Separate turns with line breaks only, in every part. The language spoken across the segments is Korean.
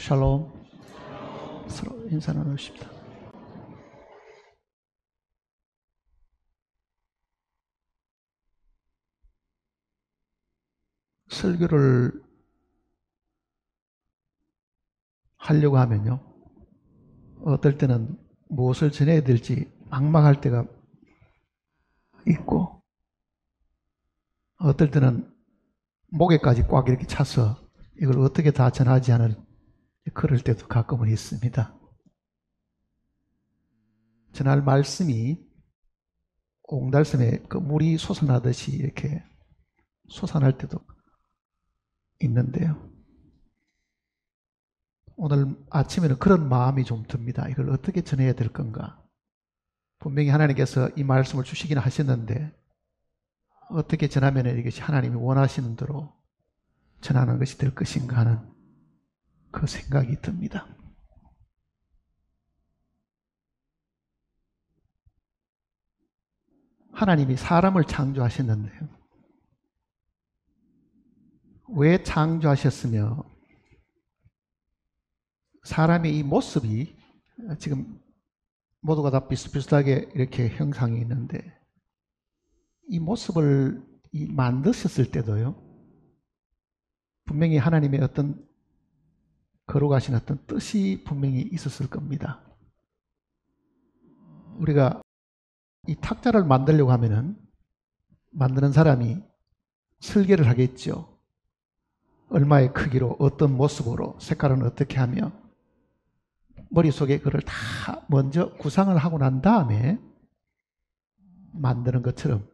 샬롬. 서로 인사 나누십시다. 설교를 하려고 하면요, 어떨 때는 무엇을 전해야 될지 막막할 때가 있고, 어떨 때는 목에까지 꽉 이렇게 차서 이걸 어떻게 다 전하지 않을 그럴 때도 가끔은 있습니다. 전할 말씀이 옹달샘에 그 물이 솟아나듯이 이렇게 솟아날 때도 있는데요. 오늘 아침에는 그런 마음이 좀 듭니다. 이걸 어떻게 전해야 될 건가? 분명히 하나님께서 이 말씀을 주시긴 하셨는데 어떻게 전하면 이것이 하나님이 원하시는 대로 전하는 것이 될 것인가 하는 그 생각이 듭니다. 하나님이 사람을 창조하셨는데요, 왜 창조하셨으며 사람의 이 모습이 지금 모두가 다 비슷비슷하게 이렇게 형상이 있는데 이 모습을 만드셨을 때도요, 분명히 하나님의 어떤 거룩하신 어떤 뜻이 분명히 있었을 겁니다. 우리가 이 탁자를 만들려고 하면은 만드는 사람이 설계를 하겠죠. 얼마의 크기로, 어떤 모습으로, 색깔은 어떻게 하며 머릿속에 그걸 다 먼저 구상을 하고 난 다음에 만드는 것처럼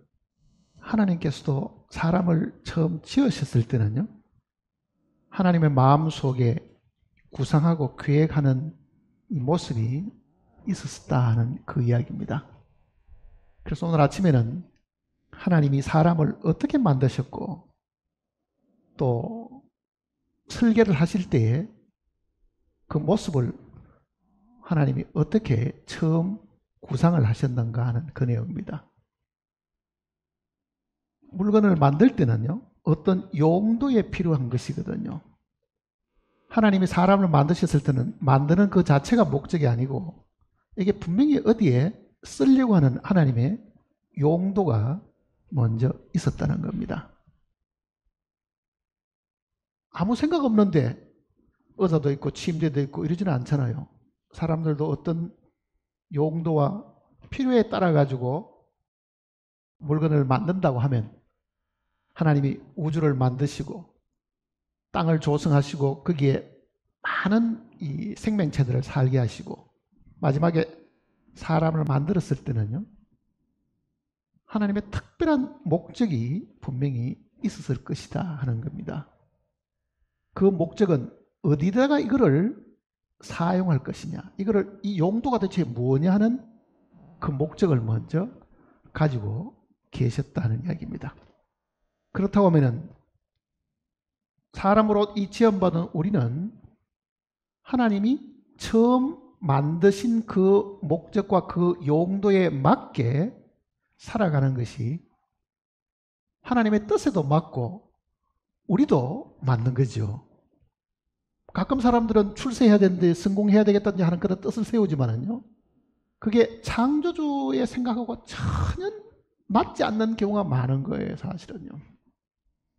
하나님께서도 사람을 처음 지으셨을 때는요, 하나님의 마음속에 구상하고 계획하는 이 모습이 있었다 하는 그 이야기입니다. 그래서 오늘 아침에는 하나님이 사람을 어떻게 만드셨고 또 설계를 하실 때에 그 모습을 하나님이 어떻게 처음 구상을 하셨는가 하는 그 내용입니다. 물건을 만들 때는요, 어떤 용도에 필요한 것이거든요. 하나님이 사람을 만드셨을 때는 만드는 그 자체가 목적이 아니고 이게 분명히 어디에 쓰려고 하는 하나님의 용도가 먼저 있었다는 겁니다. 아무 생각 없는데 의자도 있고 침대도 있고 이러지는 않잖아요. 사람들도 어떤 용도와 필요에 따라 가지고 물건을 만든다고 하면 하나님이 우주를 만드시고 땅을 조성하시고 거기에 많은 이 생명체들을 살게 하시고 마지막에 사람을 만들었을 때는요, 하나님의 특별한 목적이 분명히 있었을 것이다 하는 겁니다. 그 목적은 어디다가 이거를 사용할 것이냐, 이거를 이 용도가 대체 뭐냐 하는 그 목적을 먼저 가지고 계셨다는 이야기입니다. 그렇다고 하면은 사람으로 이 지원받은 우리는 하나님이 처음 만드신 그 목적과 그 용도에 맞게 살아가는 것이 하나님의 뜻에도 맞고 우리도 맞는 거죠. 가끔 사람들은 출세해야 되는데 성공해야 되겠다든지 하는 그런 뜻을 세우지만은요, 그게 창조주의 생각하고 전혀 맞지 않는 경우가 많은 거예요, 사실은요.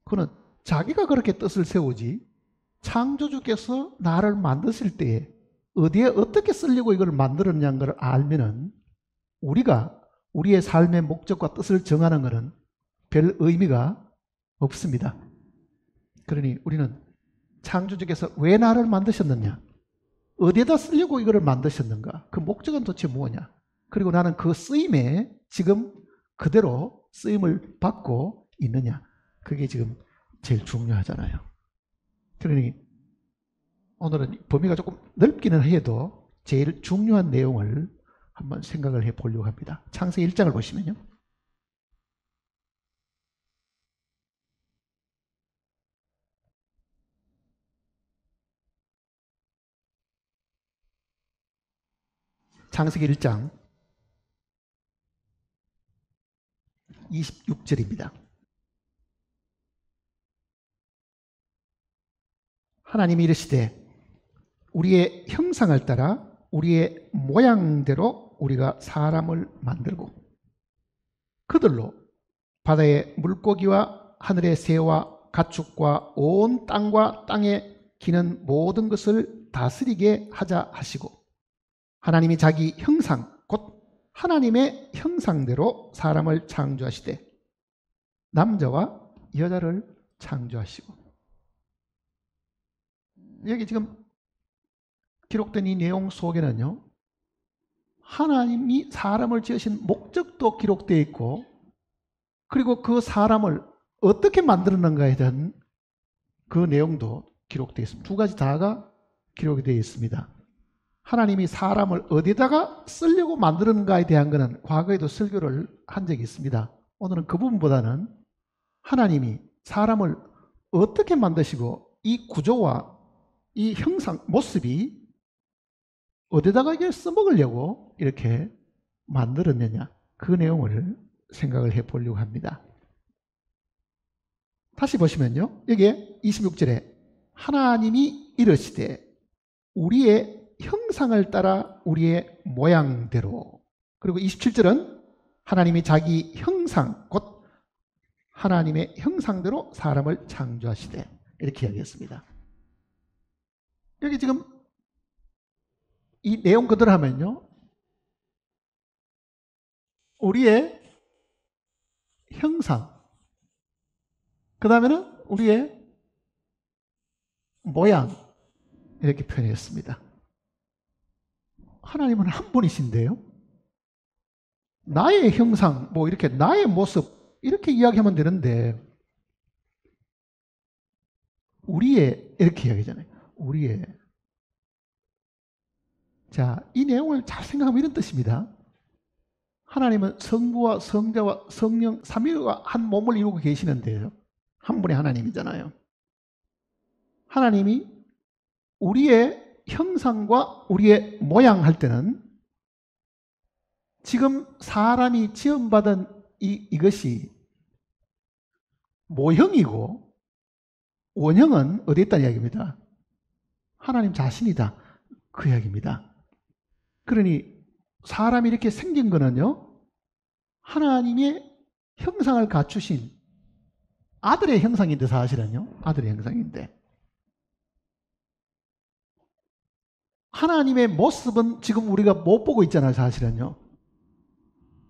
그는 자기가 그렇게 뜻을 세우지 창조주께서 나를 만드실 때에 어디에 어떻게 쓰려고 이걸 만들었냐는 걸 알면은 우리가 우리의 삶의 목적과 뜻을 정하는 것은 별 의미가 없습니다. 그러니 우리는 창조주께서 왜 나를 만드셨느냐, 어디에다 쓰려고 이걸 만드셨는가, 그 목적은 도대체 뭐냐, 그리고 나는 그 쓰임에 지금 그대로 쓰임을 받고 있느냐, 그게 지금 제일 중요하잖아요. 그러니 오늘은 범위가 조금 넓기는 해도 제일 중요한 내용을 한번 생각을 해 보려고 합니다. 창세기 1장을 보시면요, 창세기 1장 26절입니다. 하나님이 이르시되 우리의 형상을 따라 우리의 모양대로 우리가 사람을 만들고 그들로 바다의 물고기와 하늘의 새와 가축과 온 땅과 땅에 기는 모든 것을 다스리게 하자 하시고 하나님이 자기 형상 곧 하나님의 형상대로 사람을 창조하시되 남자와 여자를 창조하시고. 여기 지금 기록된 이 내용 속에는요, 하나님이 사람을 지으신 목적도 기록되어 있고 그리고 그 사람을 어떻게 만들었는가에 대한 그 내용도 기록되어 있습니다. 두 가지 다가 기록이 되어 있습니다. 하나님이 사람을 어디다가 쓰려고 만들었는가에 대한 것은 과거에도 설교를 한 적이 있습니다. 오늘은 그 부분보다는 하나님이 사람을 어떻게 만드시고 이 구조와 이 형상, 모습이 어디다가 이걸 써먹으려고 이렇게 만들었느냐, 그 내용을 생각을 해 보려고 합니다. 다시 보시면요, 여기에 26절에 하나님이 이르시되 우리의 형상을 따라 우리의 모양대로, 그리고 27절은 하나님이 자기 형상 곧 하나님의 형상대로 사람을 창조하시되, 이렇게 이야기했습니다. 여기 지금 이 내용 그대로 하면요, 우리의 형상, 그 다음에는 우리의 모양, 이렇게 표현했습니다. 하나님은 한 분이신데요, 나의 형상, 뭐 이렇게 나의 모습, 이렇게 이야기하면 되는데 우리의, 이렇게 이야기하잖아요. 우리의. 자, 이 내용을 잘 생각하면 이런 뜻입니다. 하나님은 성부와 성자와 성령 삼위가 한 몸을 이루고 계시는데요, 한 분의 하나님이잖아요. 하나님이 우리의 형상과 우리의 모양 할 때는 지금 사람이 지음받은 이것이 모형이고 원형은 어디에 있다는 이야기입니다. 하나님 자신이다, 그 이야기입니다. 그러니 사람이 이렇게 생긴 거는요, 하나님의 형상을 갖추신 아들의 형상인데, 사실은요 아들의 형상인데, 하나님의 모습은 지금 우리가 못 보고 있잖아요. 사실은요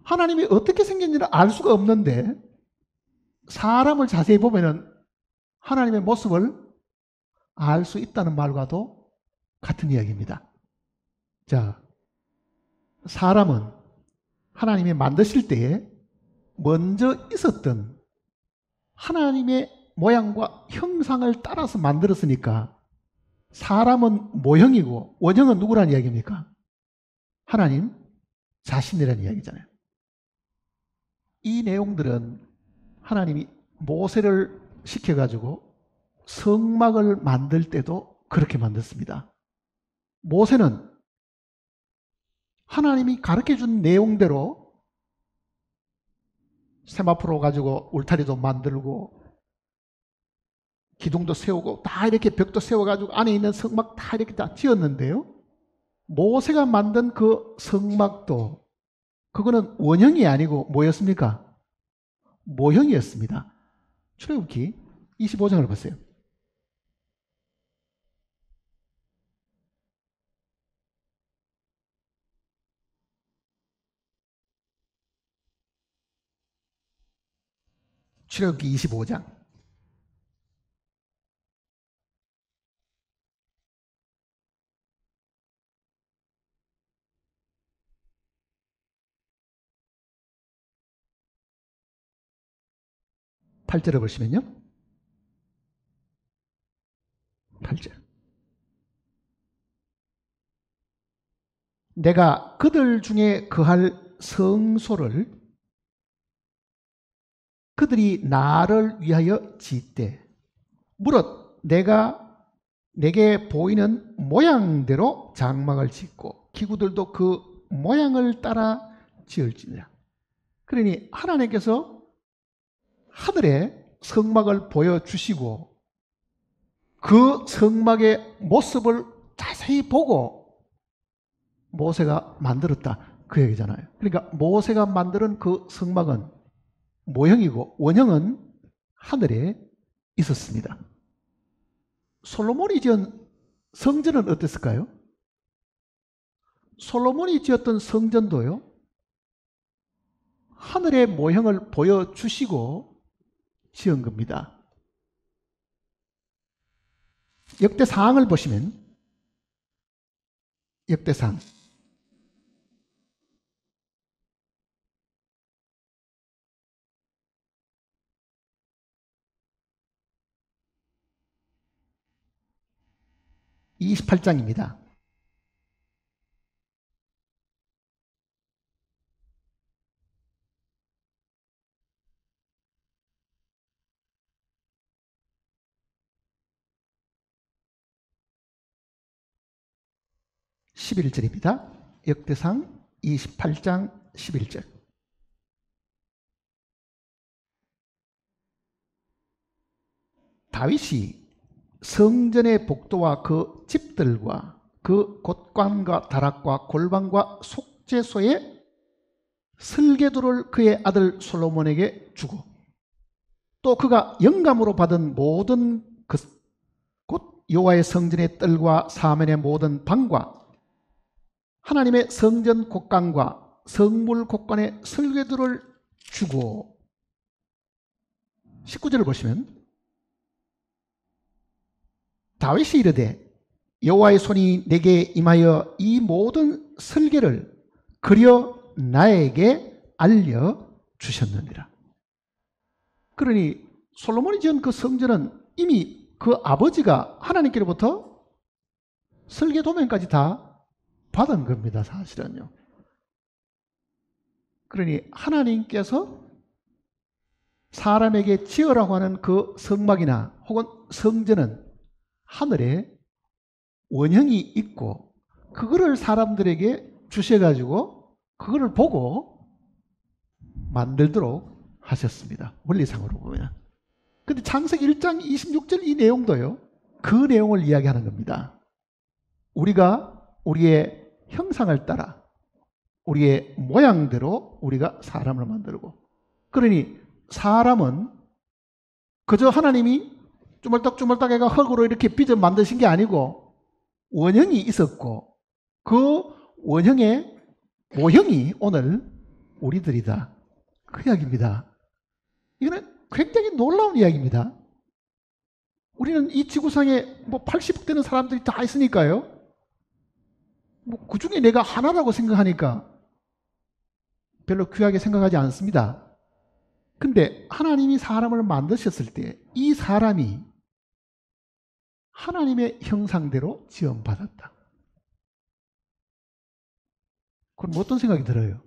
하나님이 어떻게 생겼는지를 알 수가 없는데 사람을 자세히 보면은 하나님의 모습을 알 수 있다는 말과도 같은 이야기입니다. 자, 사람은 하나님이 만드실 때에 먼저 있었던 하나님의 모양과 형상을 따라서 만들었으니까 사람은 모형이고 원형은 누구란 이야기입니까? 하나님 자신이라는 이야기잖아요. 이 내용들은 하나님이 모세를 시켜가지고 성막을 만들 때도 그렇게 만들었습니다. 모세는 하나님이 가르쳐준 내용대로 세마포로 가지고 울타리도 만들고 기둥도 세우고 다 이렇게 벽도 세워가지고 안에 있는 성막 다 이렇게 다 지었는데요, 모세가 만든 그 성막도 그거는 원형이 아니고 뭐였습니까? 모형이었습니다. 출애굽기 25장을 보세요. 출애굽기 25장 8절을 보시면요, 8절. 내가 그들 중에 거할 성소를 그들이 나를 위하여 짓되 무릇 내가 내게 보이는 모양대로 장막을 짓고 기구들도 그 모양을 따라 지을지니라. 그러니 하나님께서 하늘에 성막을 보여주시고 그 성막의 모습을 자세히 자세히 보고 모세가 만들었다 그 얘기잖아요. 그러니까 모세가 만드는 그 성막은 모형이고 원형은 하늘에 있었습니다. 솔로몬이 지은 성전은 어땠을까요? 솔로몬이 지었던 성전도요, 하늘의 모형을 보여주시고 지은 겁니다. 역대상을 보시면 역대상 28장입니다. (11절입니다) 역대상 28장 11절. 다윗이 성전의 복도와 그 집들과 그 곳간과 다락과 골방과 속죄소의 설계도를 그의 아들 솔로몬에게 주고, 또 그가 영감으로 받은 모든 곧 여호와의 성전의 뜰과 사면의 모든 방과 하나님의 성전 곳간과 성물 곳간의 설계도를 주고, 19절을 보시면 다윗이 이르되 여호와의 손이 내게 임하여 이 모든 설계를 그려 나에게 알려주셨느니라. 그러니 솔로몬이 지은 그 성전은 이미 그 아버지가 하나님께로부터 설계 도면까지 다 받은 겁니다, 사실은요. 그러니 하나님께서 사람에게 지으라고 하는 그 성막이나 혹은 성전은 하늘에 원형이 있고 그거를 사람들에게 주셔가지고 그거를 보고 만들도록 하셨습니다, 원리상으로 보면. 근데 창세기 1장 26절 이 내용도요, 그 내용을 이야기하는 겁니다. 우리가 우리의 형상을 따라 우리의 모양대로 우리가 사람을 만들고, 그러니 사람은 그저 하나님이 주물딱주물딱 해가 흙으로 이렇게 빚어 만드신 게 아니고 원형이 있었고 그 원형의 모형이 오늘 우리들이다, 그 이야기입니다. 이거는 굉장히 놀라운 이야기입니다. 우리는 이 지구상에 80억 되는 사람들이 다 있으니까요, 그 중에 내가 하나라고 생각하니까 별로 귀하게 생각하지 않습니다. 근데 하나님이 사람을 만드셨을 때 이 사람이 하나님의 형상대로 지음받았다. 그럼 어떤 생각이 들어요?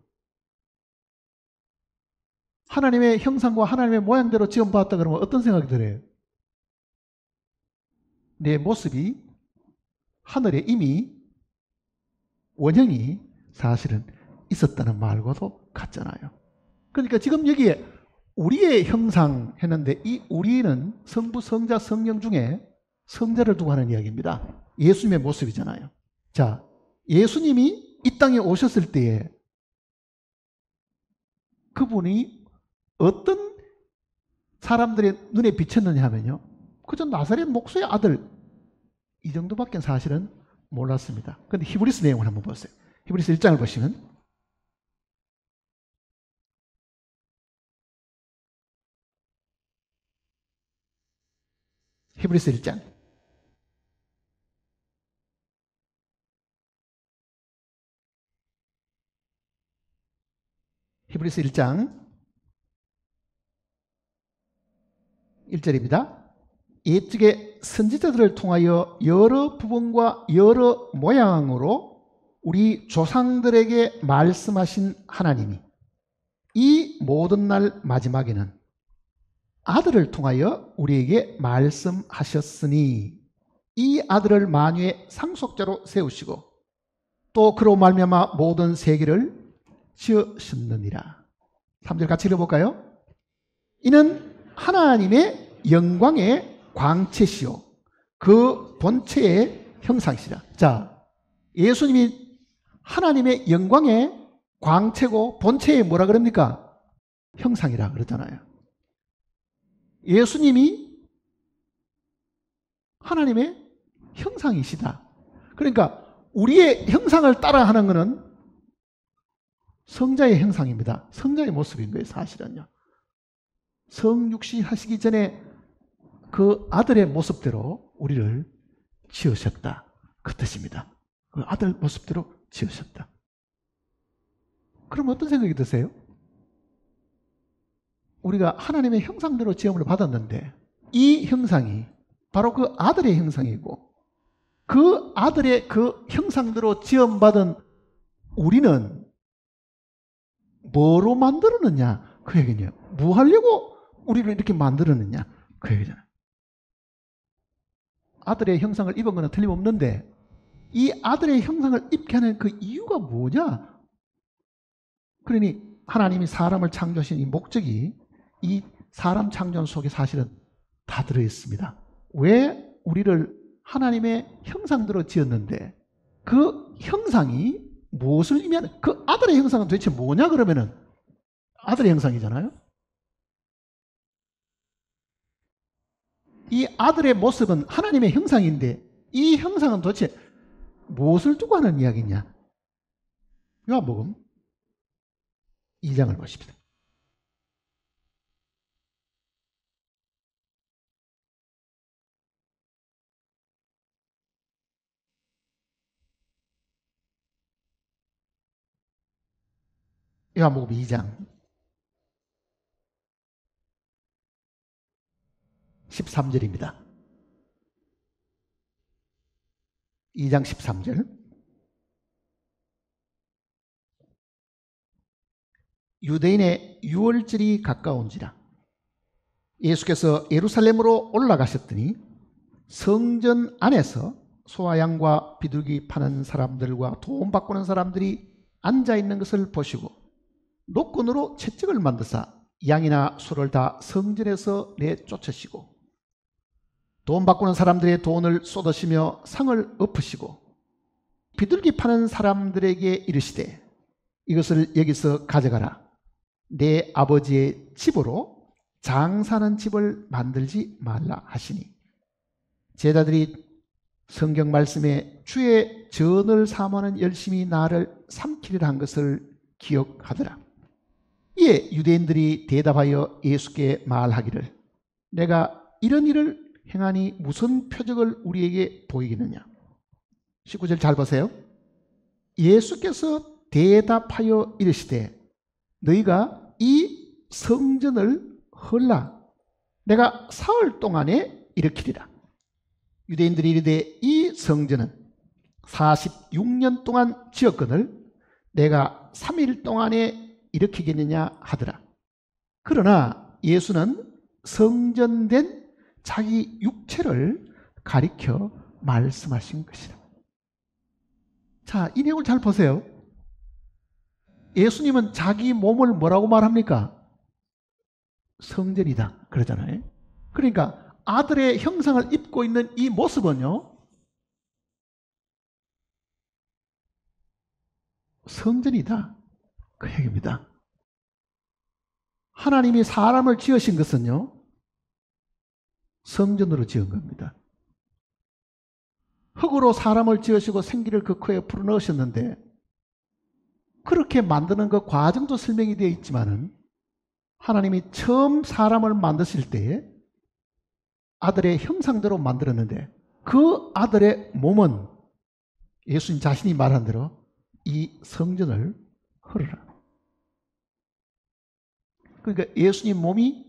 하나님의 형상과 하나님의 모양대로 지음받았다 그러면 어떤 생각이 들어요? 내 모습이 하늘에 이미 원형이 사실은 있었다는 말과도 같잖아요. 그러니까 지금 여기에 우리의 형상 했는데 이 우리는 성부, 성자, 성령 중에 성자를 두고 하는 이야기입니다. 예수님의 모습이잖아요. 자, 예수님이 이 땅에 오셨을 때에 그분이 어떤 사람들의 눈에 비쳤느냐 하면요, 그저 나사렛 목수의 아들, 이 정도밖에 사실은 몰랐습니다. 그런데 히브리서 내용을 한번 보세요. 히브리서 1장을 보시면 히브리서 1장 히브리서 1장 1절입니다. 옛적의 선지자들을 통하여 여러 부분과 여러 모양으로 우리 조상들에게 말씀하신 하나님이 이 모든 날 마지막에는 아들을 통하여 우리에게 말씀하셨으니 이 아들을 만유의 상속자로 세우시고 또 그로 말미암아 모든 세계를 지으셨느니라. 3절 같이 읽어볼까요? 이는 하나님의 영광의 광채시요 그 본체의 형상이시라. 자, 예수님이 하나님의 영광의 광채고 본체에 뭐라 그럽니까? 형상이라 그러잖아요. 예수님이 하나님의 형상이시다. 그러니까 우리의 형상을 따라하는 것은 성자의 형상입니다. 성자의 모습인 거예요, 사실은요. 성육신 하시기 전에 그 아들의 모습대로 우리를 지으셨다. 그 뜻입니다. 그 아들 모습대로 지으셨다. 그럼 어떤 생각이 드세요? 우리가 하나님의 형상대로 지음을 받았는데 이 형상이 바로 그 아들의 형상이고 그 아들의 그 형상대로 지음받은 우리는 뭐로 만들었느냐? 그 얘기냐. 뭐 하려고 우리를 이렇게 만들었느냐? 그 얘기잖아요. 아들의 형상을 입은 것은 틀림없는데 이 아들의 형상을 입게 하는 그 이유가 뭐냐? 그러니 하나님이 사람을 창조하신 이 목적이 이 사람 창조 속에 사실은 다 들어있습니다. 왜 우리를 하나님의 형상대로 지었는데 그 형상이 무엇을 의미하는, 그 아들의 형상은 도대체 뭐냐 그러면은 아들의 형상이잖아요. 이 아들의 모습은 하나님의 형상인데 이 형상은 도대체 무엇을 두고 하는 이야기냐? 요한복음 2장을 보십시다. 요한복음 2장 13절입니다. 2장 13절. 유대인의 유월절이 가까운지라 예수께서 예루살렘으로 올라가셨더니 성전 안에서 소와 양과 비둘기 파는 사람들과 돈 바꾸는 사람들이 앉아있는 것을 보시고 노끈으로 채찍을 만드사 양이나 소를 다 성전에서 내쫓으시고 돈 바꾸는 사람들의 돈을 쏟으시며 상을 엎으시고 비둘기 파는 사람들에게 이르시되 이것을 여기서 가져가라. 내 아버지의 집으로 장사하는 집을 만들지 말라 하시니 제자들이 성경 말씀에 주의 전을 사모하는 열심히 나를 삼키리라 한 것을 기억하더라. 이에 유대인들이 대답하여 예수께 말하기를 내가 이런 일을 행하니 무슨 표적을 우리에게 보이겠느냐. 19절 잘 보세요. 예수께서 대답하여 이르시되 너희가 이 성전을 헐라 내가 사흘 동안에 일으키리라. 유대인들이 이르되 이 성전은 46년 동안 지었거늘 내가 3일 동안에 일으키겠느냐 하더라. 그러나 예수는 성전된 자기 육체를 가리켜 말씀하신 것이다. 자, 이 내용을 잘 보세요. 예수님은 자기 몸을 뭐라고 말합니까? 성전이다 그러잖아요. 그러니까 아들의 형상을 입고 있는 이 모습은요 성전이다 그 얘기입니다. 하나님이 사람을 지으신 것은요 성전으로 지은 겁니다. 흙으로 사람을 지으시고 생기를 그 코에 불어넣으셨는데 그렇게 만드는 그 과정도 설명이 되어 있지만은 하나님이 처음 사람을 만드실 때에 아들의 형상대로 만들었는데 그 아들의 몸은 예수님 자신이 말한 대로 이 성전을 헐으라. 그러니까 예수님 몸이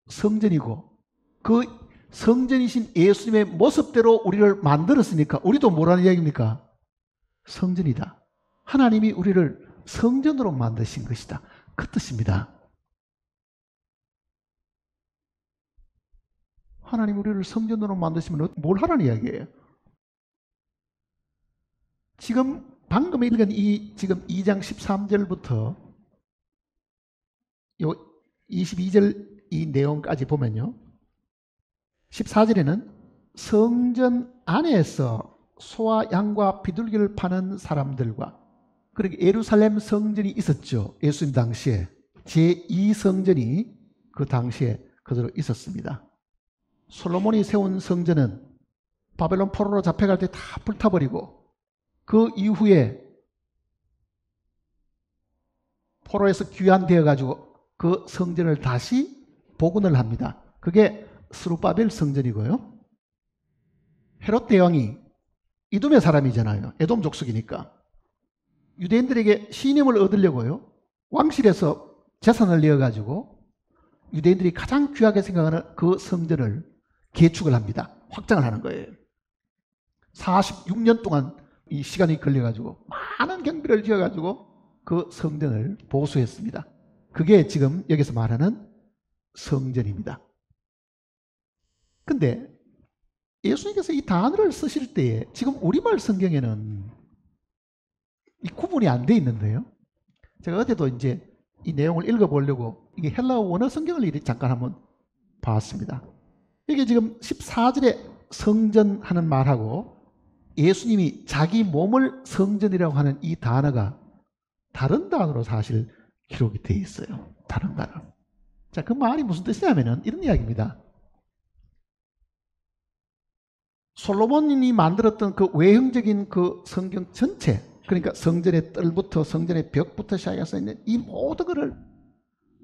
성전이고 그 성전이신 예수님의 모습대로 우리를 만들었으니까 우리도 뭐라는 이야기입니까? 성전이다. 하나님이 우리를 성전으로 만드신 것이다. 그 뜻입니다. 하나님 우리를 성전으로 만드시면 뭘 하라는 이야기예요? 지금 방금 읽은 이 지금 2장 13절부터 요 22절 이 내용까지 보면요. 14절에는 성전 안에서 소와 양과 비둘기를 파는 사람들과, 그러니까 예루살렘 성전이 있었죠. 예수님 당시에 제2성전이 그 당시에 그대로 있었습니다. 솔로몬이 세운 성전은 바벨론 포로로 잡혀갈 때 다 불타버리고, 그 이후에 포로에서 귀환되어 가지고 그 성전을 다시 복원을 합니다. 그게 스룹바벨 성전이고요. 헤롯 대왕이 이돔의 사람이잖아요. 에돔 족속이니까. 유대인들에게 신임을 얻으려고요, 왕실에서 재산을 내어가지고 유대인들이 가장 귀하게 생각하는 그 성전을 개축을 합니다. 확장을 하는 거예요. 46년 동안 이 시간이 걸려가지고 많은 경비를 지어가지고 그 성전을 보수했습니다. 그게 지금 여기서 말하는 성전입니다. 근데 예수님께서 이 단어를 쓰실 때에 지금 우리말 성경에는 이 구분이 안 돼 있는데요. 제가 어제도 이제 이 내용을 읽어보려고 이게 헬라어 원어 성경을 이렇게 잠깐 한번 봤습니다. 이게 지금 14절에 성전 하는 말하고 예수님이 자기 몸을 성전이라고 하는 이 단어가 다른 단어로 사실 기록이 되어 있어요. 다른 단어. 자, 그 말이 무슨 뜻이냐면은 이런 이야기입니다. 솔로몬이 만들었던 그 외형적인 그 성경 전체, 그러니까 성전의 뜰부터 성전의 벽부터 시작해서 있는 이 모든 것을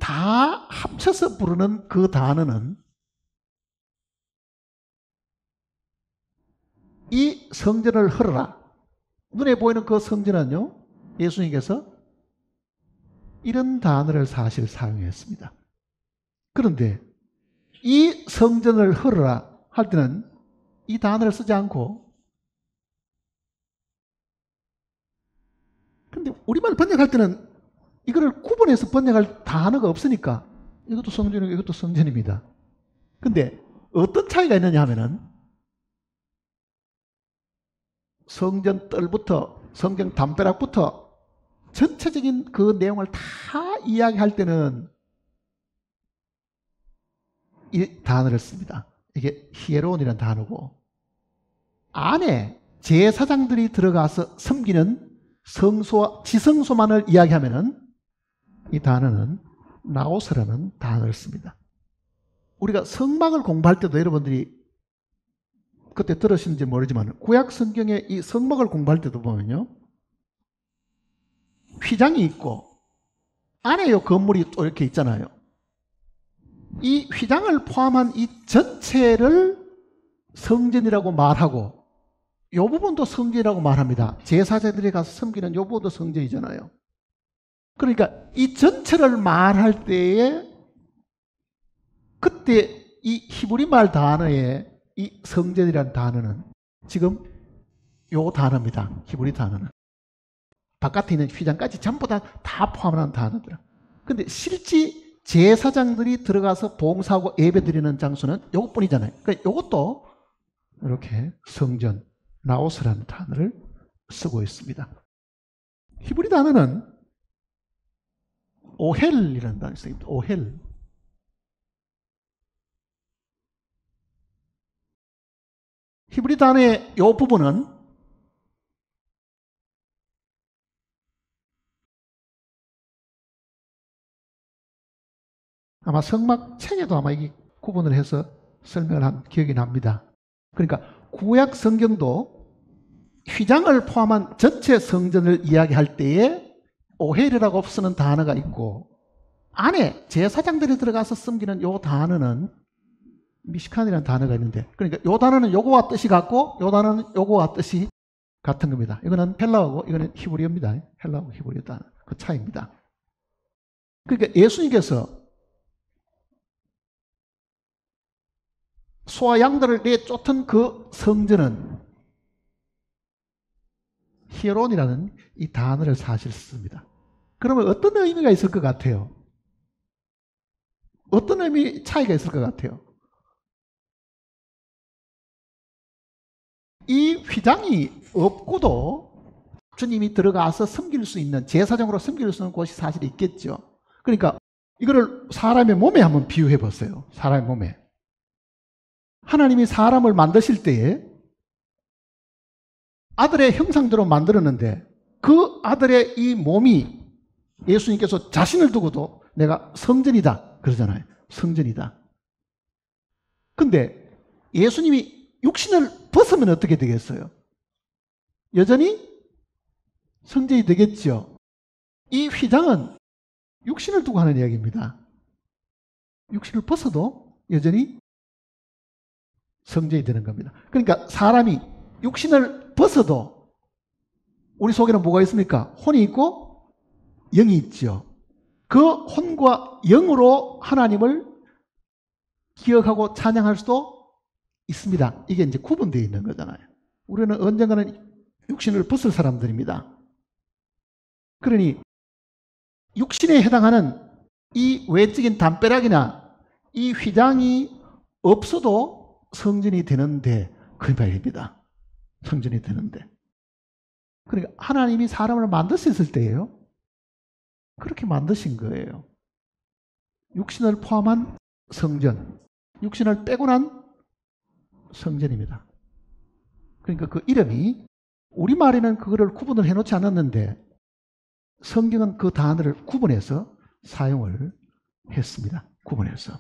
다 합쳐서 부르는 그 단어는 이 성전을 헐어라. 눈에 보이는 그 성전은요, 예수님께서 이런 단어를 사실 사용했습니다. 그런데 이 성전을 헐어라 할 때는 이 단어를 쓰지 않고, 근데 우리말 번역할 때는 이거를 구분해서 번역할 단어가 없으니까 이것도 성전이고 이것도 성전입니다. 근데 어떤 차이가 있느냐 하면은 성전 뜰부터 성경 담벼락부터 전체적인 그 내용을 다 이야기할 때는 이 단어를 씁니다. 이게 히에론이라는 단어고, 안에 제사장들이 들어가서 섬기는 성소와 지성소만을 이야기하면은 이 단어는 나오스라는 단어를 씁니다. 우리가 성막을 공부할 때도 여러분들이 그때 들으시는지 모르지만 구약 성경의 이 성막을 공부할 때도 보면요, 휘장이 있고 안에 요 건물이 또 이렇게 있잖아요. 이 휘장을 포함한 이 전체를 성전이라고 말하고 이 부분도 성전이라고 말합니다. 제사장들이 가서 섬기는 이 부분도 성전이잖아요. 그러니까 이 전체를 말할 때에 그때 이 히브리 말 단어에 이 성전이라는 단어는 지금 요 단어입니다. 히브리 단어는. 바깥에 있는 휘장까지 전부 다 포함하는 단어들. 근데 실제 제사장들이 들어가서 봉사하고 예배드리는 장소는 요것뿐이잖아요. 그러니까 요것도 이렇게 성전, 나오스라는 단어를 쓰고 있습니다. 히브리 단어는 오헬이라는 단어를 씁니다. 오헬. 히브리 단어의 이 부분은 아마 성막 책에도 아마 이게 구분을 해서 설명을 한 기억이 납니다. 그러니까 구약 성경도 휘장을 포함한 전체 성전을 이야기할 때에 오헬이라고 쓰는 단어가 있고, 안에 제사장들이 들어가서 섬기는 이 단어는 미시칸이라는 단어가 있는데, 그러니까 이 단어는 요거와 뜻이 같고 이 단어는 요거와 뜻이 같은 겁니다. 이거는 헬라어고 이거는 히브리어입니다. 헬라어고 히브리어 단어 그 차이입니다. 그러니까 예수님께서 소와 양들을 내쫓은 그 성전은 히에론이라는 이 단어를 사실 씁니다. 그러면 어떤 의미가 있을 것 같아요? 어떤 의미 차이가 있을 것 같아요? 이 휘장이 없고도 주님이 들어가서 섬길 수 있는, 제사장으로 섬길 수 있는 곳이 사실 있겠죠. 그러니까 이거를 사람의 몸에 한번 비유해 보세요. 사람의 몸에. 하나님이 사람을 만드실 때에 아들의 형상대로 만들었는데 그 아들의 이 몸이 예수님께서 자신을 두고도 내가 성전이다 그러잖아요. 성전이다. 근데 예수님이 육신을 벗으면 어떻게 되겠어요? 여전히 성전이 되겠죠. 이 휘장은 육신을 두고 하는 이야기입니다. 육신을 벗어도 여전히 성전이 되는 겁니다. 그러니까 사람이 육신을 벗어도 우리 속에는 뭐가 있습니까? 혼이 있고 영이 있죠. 그 혼과 영으로 하나님을 기억하고 찬양할 수도 있습니다. 이게 이제 구분되어 있는 거잖아요. 우리는 언젠가는 육신을 벗을 사람들입니다. 그러니 육신에 해당하는 이 외적인 담벼락이나 이 휘장이 없어도 성전이 되는데 그 말입니다. 성전이 되는데. 그러니까 하나님이 사람을 만드셨을 때예요. 그렇게 만드신 거예요. 육신을 포함한 성전, 육신을 빼고 난 성전입니다. 그러니까 그 이름이 우리말에는 그거를 구분을 해놓지 않았는데 성경은 그 단어를 구분해서 사용을 했습니다. 구분해서.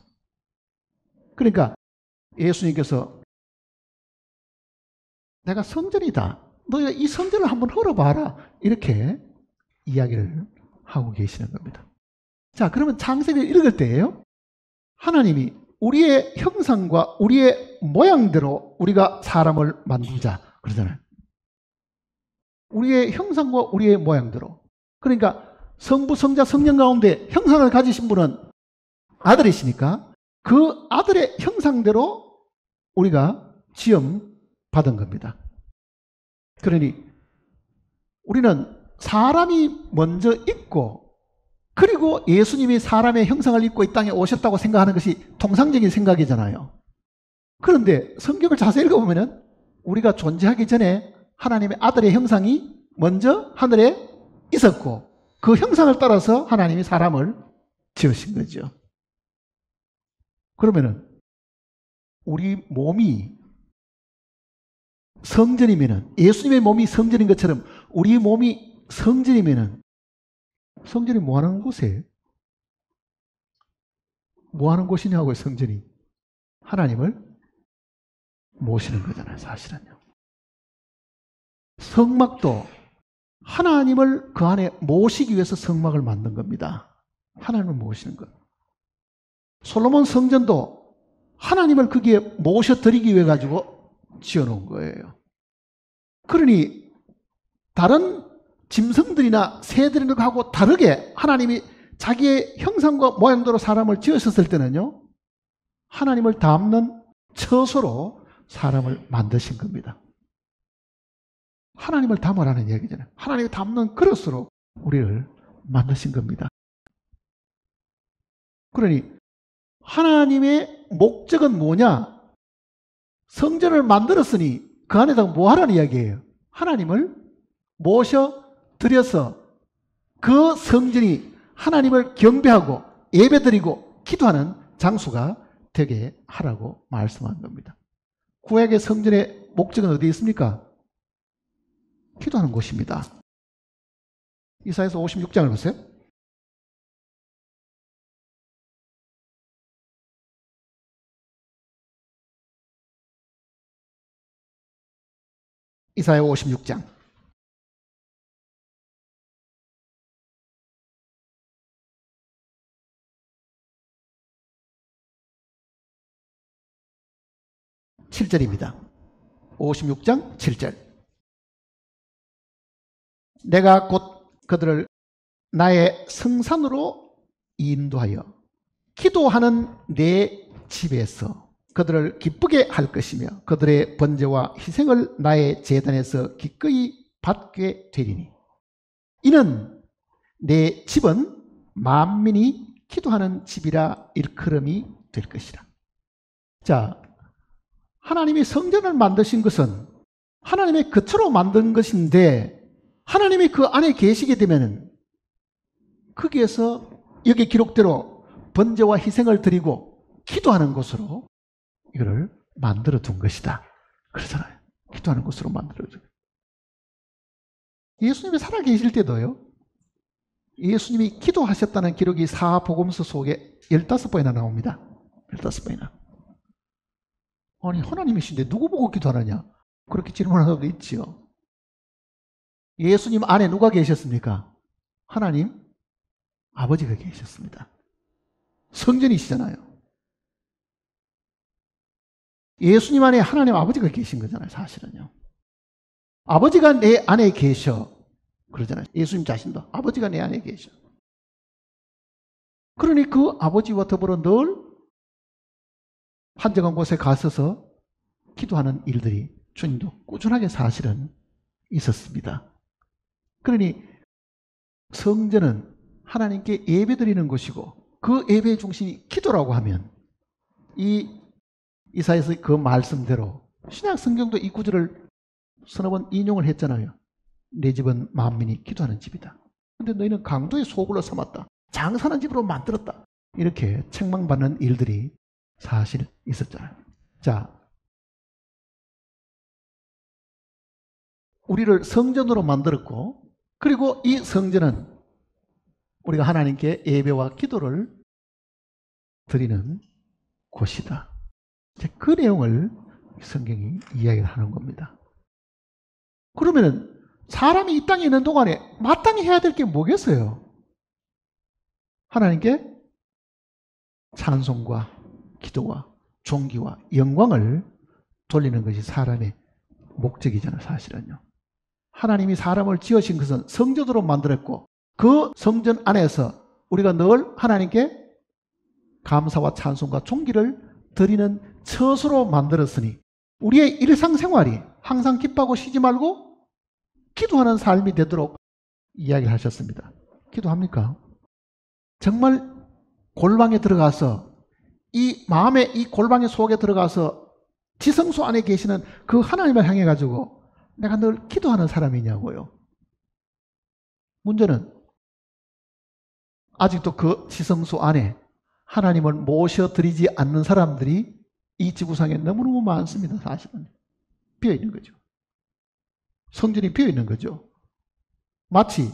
그러니까 예수님께서 내가 성전이다. 너희가 이 성전을 한번 헐어봐라. 이렇게 이야기를 하고 계시는 겁니다. 자, 그러면 창세기를 읽을 때예요. 하나님이 우리의 형상과 우리의 모양대로 우리가 사람을 만들자 그러잖아요. 우리의 형상과 우리의 모양대로. 그러니까 성부, 성자, 성령 가운데 형상을 가지신 분은 아들이시니까 그 아들의 형상대로 우리가 지음 받은 겁니다. 그러니 우리는 사람이 먼저 있고 그리고 예수님이 사람의 형상을 입고 이 땅에 오셨다고 생각하는 것이 통상적인 생각이잖아요. 그런데 성경을 자세히 읽어보면 우리가 존재하기 전에 하나님의 아들의 형상이 먼저 하늘에 있었고 그 형상을 따라서 하나님이 사람을 지으신 거죠. 그러면은 우리 몸이 성전이면은 예수님의 몸이 성전인 것처럼 우리 몸이 성전이면은 성전이 뭐 하는 곳이에요? 뭐 하는 곳이냐고요, 성전이. 하나님을 모시는 거잖아요, 사실은요. 성막도 하나님을 그 안에 모시기 위해서 성막을 만든 겁니다. 하나님을 모시는 것. 솔로몬 성전도 하나님을 거기에 모셔드리기 위해 가지고 지어놓은 거예요. 그러니 다른 짐승들이나 새들하고 다르게 하나님이 자기의 형상과 모양대로 사람을 지으셨을 때는요, 하나님을 닮는 처소로 사람을 만드신 겁니다. 하나님을 닮으라는 얘기잖아요. 하나님을 닮는 그릇으로 우리를 만드신 겁니다. 그러니 하나님의 목적은 뭐냐? 성전을 만들었으니 그 안에다가 뭐 하라는 이야기예요? 하나님을 모셔드려서 그 성전이 하나님을 경배하고 예배드리고 기도하는 장소가 되게 하라고 말씀한 겁니다. 구약의 성전의 목적은 어디에 있습니까? 기도하는 곳입니다. 이사야서 56장을 보세요. 이사야 56장 7절입니다. 56장 7절. 내가 곧 그들을 나의 성산으로 인도하여 기도하는 내 집에서 그들을 기쁘게 할 것이며 그들의 번제와 희생을 나의 제단에서 기꺼이 받게 되리니 이는 내 집은 만민이 기도하는 집이라 일컬음이 될 것이라. 자, 하나님이 성전을 만드신 것은 하나님의 거처로 만든 것인데 하나님이 그 안에 계시게 되면 거기에서 여기 기록대로 번제와 희생을 드리고 기도하는 곳으로 이거를 만들어 둔 것이다. 그러잖아요. 기도하는 곳으로 만들어 둔. 예수님이 살아계실 때도요, 예수님이 기도하셨다는 기록이 사복음서 속에 15번이나 나옵니다. 15번이나. 아니, 하나님이신데 누구 보고 기도하느냐? 그렇게 질문하는 사람도 있지요. 예수님 안에 누가 계셨습니까? 하나님 아버지가 계셨습니다. 성전이시잖아요. 예수님 안에 하나님 아버지가 계신 거잖아요, 사실은요. 아버지가 내 안에 계셔. 그러잖아요. 예수님 자신도 아버지가 내 안에 계셔. 그러니 그 아버지와 더불어 늘 한적한 곳에 가서서 기도하는 일들이 주님도 꾸준하게 사실은 있었습니다. 그러니 성전은 하나님께 예배드리는 곳이고 그 예배의 중심이 기도라고 하면 이 이사야서 그 말씀대로 신약 성경도 이 구절을 서너 번 인용을 했잖아요. 내 집은 만민이 기도하는 집이다. 근데 너희는 강도의 소굴로 삼았다. 장사하는 집으로 만들었다. 이렇게 책망받는 일들이 사실 있었잖아요. 자, 우리를 성전으로 만들었고, 그리고 이 성전은 우리가 하나님께 예배와 기도를 드리는 곳이다. 그 내용을 성경이 이야기를 하는 겁니다. 그러면은 사람이 이 땅에 있는 동안에 마땅히 해야 될 게 뭐겠어요? 하나님께 찬송과 기도와 존귀와 영광을 돌리는 것이 사람의 목적이잖아요, 사실은요. 하나님이 사람을 지으신 것은 성전으로 만들었고 그 성전 안에서 우리가 늘 하나님께 감사와 찬송과 존귀를 드리는 처소로 만들었으니 우리의 일상생활이 항상 기뻐하고 쉬지 말고 기도하는 삶이 되도록 이야기를 하셨습니다. 기도합니까? 정말 골방에 들어가서 이 마음의 이 골방의 속에 들어가서 지성소 안에 계시는 그 하나님을 향해 가지고 내가 늘 기도하는 사람이냐고요. 문제는 아직도 그 지성소 안에 하나님을 모셔드리지 않는 사람들이 이 지구상에 너무너무 많습니다. 사실은 비어있는 거죠. 성전이 비어있는 거죠. 마치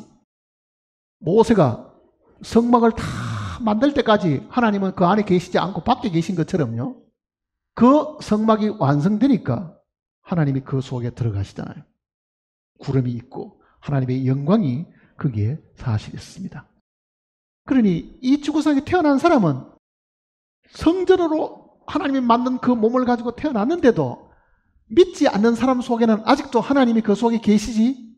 모세가 성막을 다 만들 때까지 하나님은 그 안에 계시지 않고 밖에 계신 것처럼요. 그 성막이 완성되니까 하나님이 그 속에 들어가시잖아요. 구름이 있고 하나님의 영광이 거기에 사실있습니다. 그러니 이 지구상에 태어난 사람은 성전으로 하나님이 만든 그 몸을 가지고 태어났는데도 믿지 않는 사람 속에는 아직도 하나님이 그 속에 계시지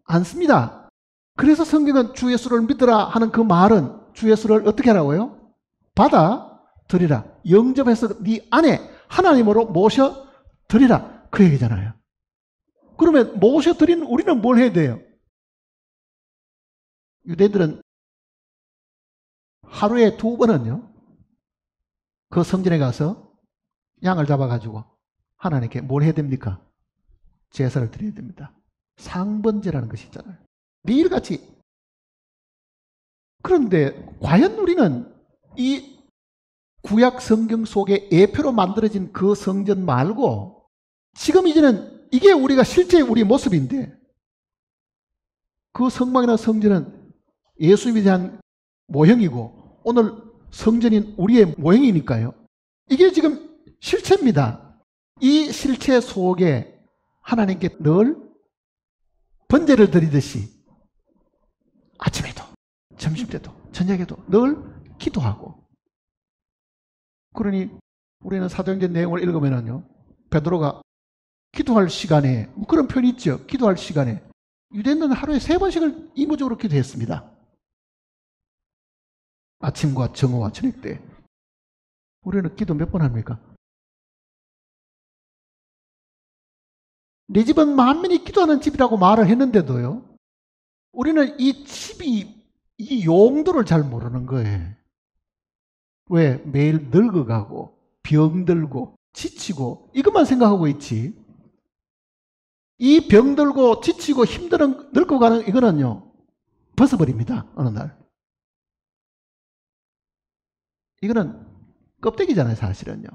않습니다. 그래서 성경은 주 예수를 믿으라 하는 그 말은 주 예수를 어떻게 하라고요? 받아들이라. 영접해서 네 안에 하나님으로 모셔드리라. 그 얘기잖아요. 그러면 모셔드린 우리는 뭘 해야 돼요? 유대인들은 하루에 2번은요 그 성전에 가서 양을 잡아가지고 하나님께 뭘 해야 됩니까? 제사를 드려야 됩니다. 상번제라는 것이 있잖아요. 매일같이. 그런데 과연 우리는 이 구약 성경 속에 예표로 만들어진 그 성전 말고 지금 이제는 이게 우리가 실제 우리 모습인데 그 성막이나 성전은 예수님에 대한 모형이고 오늘 성전인 우리의 모형이니까요. 이게 지금 실체입니다. 이 실체 속에 하나님께 늘 번제를 드리듯이 아침에도 점심때도 저녁에도 늘 기도하고 그러니 우리는 사도행전 내용을 읽으면요 베드로가 기도할 시간에 그런 표현이 있죠. 기도할 시간에 유대인들은 하루에 3번씩을 의무적으로 기도했습니다. 아침과 정오와 저녁 때. 우리는 기도 몇 번 합니까? 내 집은 만민이 기도하는 집이라고 말을 했는데도요. 우리는 이 집이 이 용도를 잘 모르는 거예요. 왜? 매일 늙어가고 병들고 지치고 이것만 생각하고 있지. 이 병들고 지치고 힘든 늙어가는 이거는요. 벗어버립니다. 어느 날. 이거는 껍데기잖아요. 사실은요.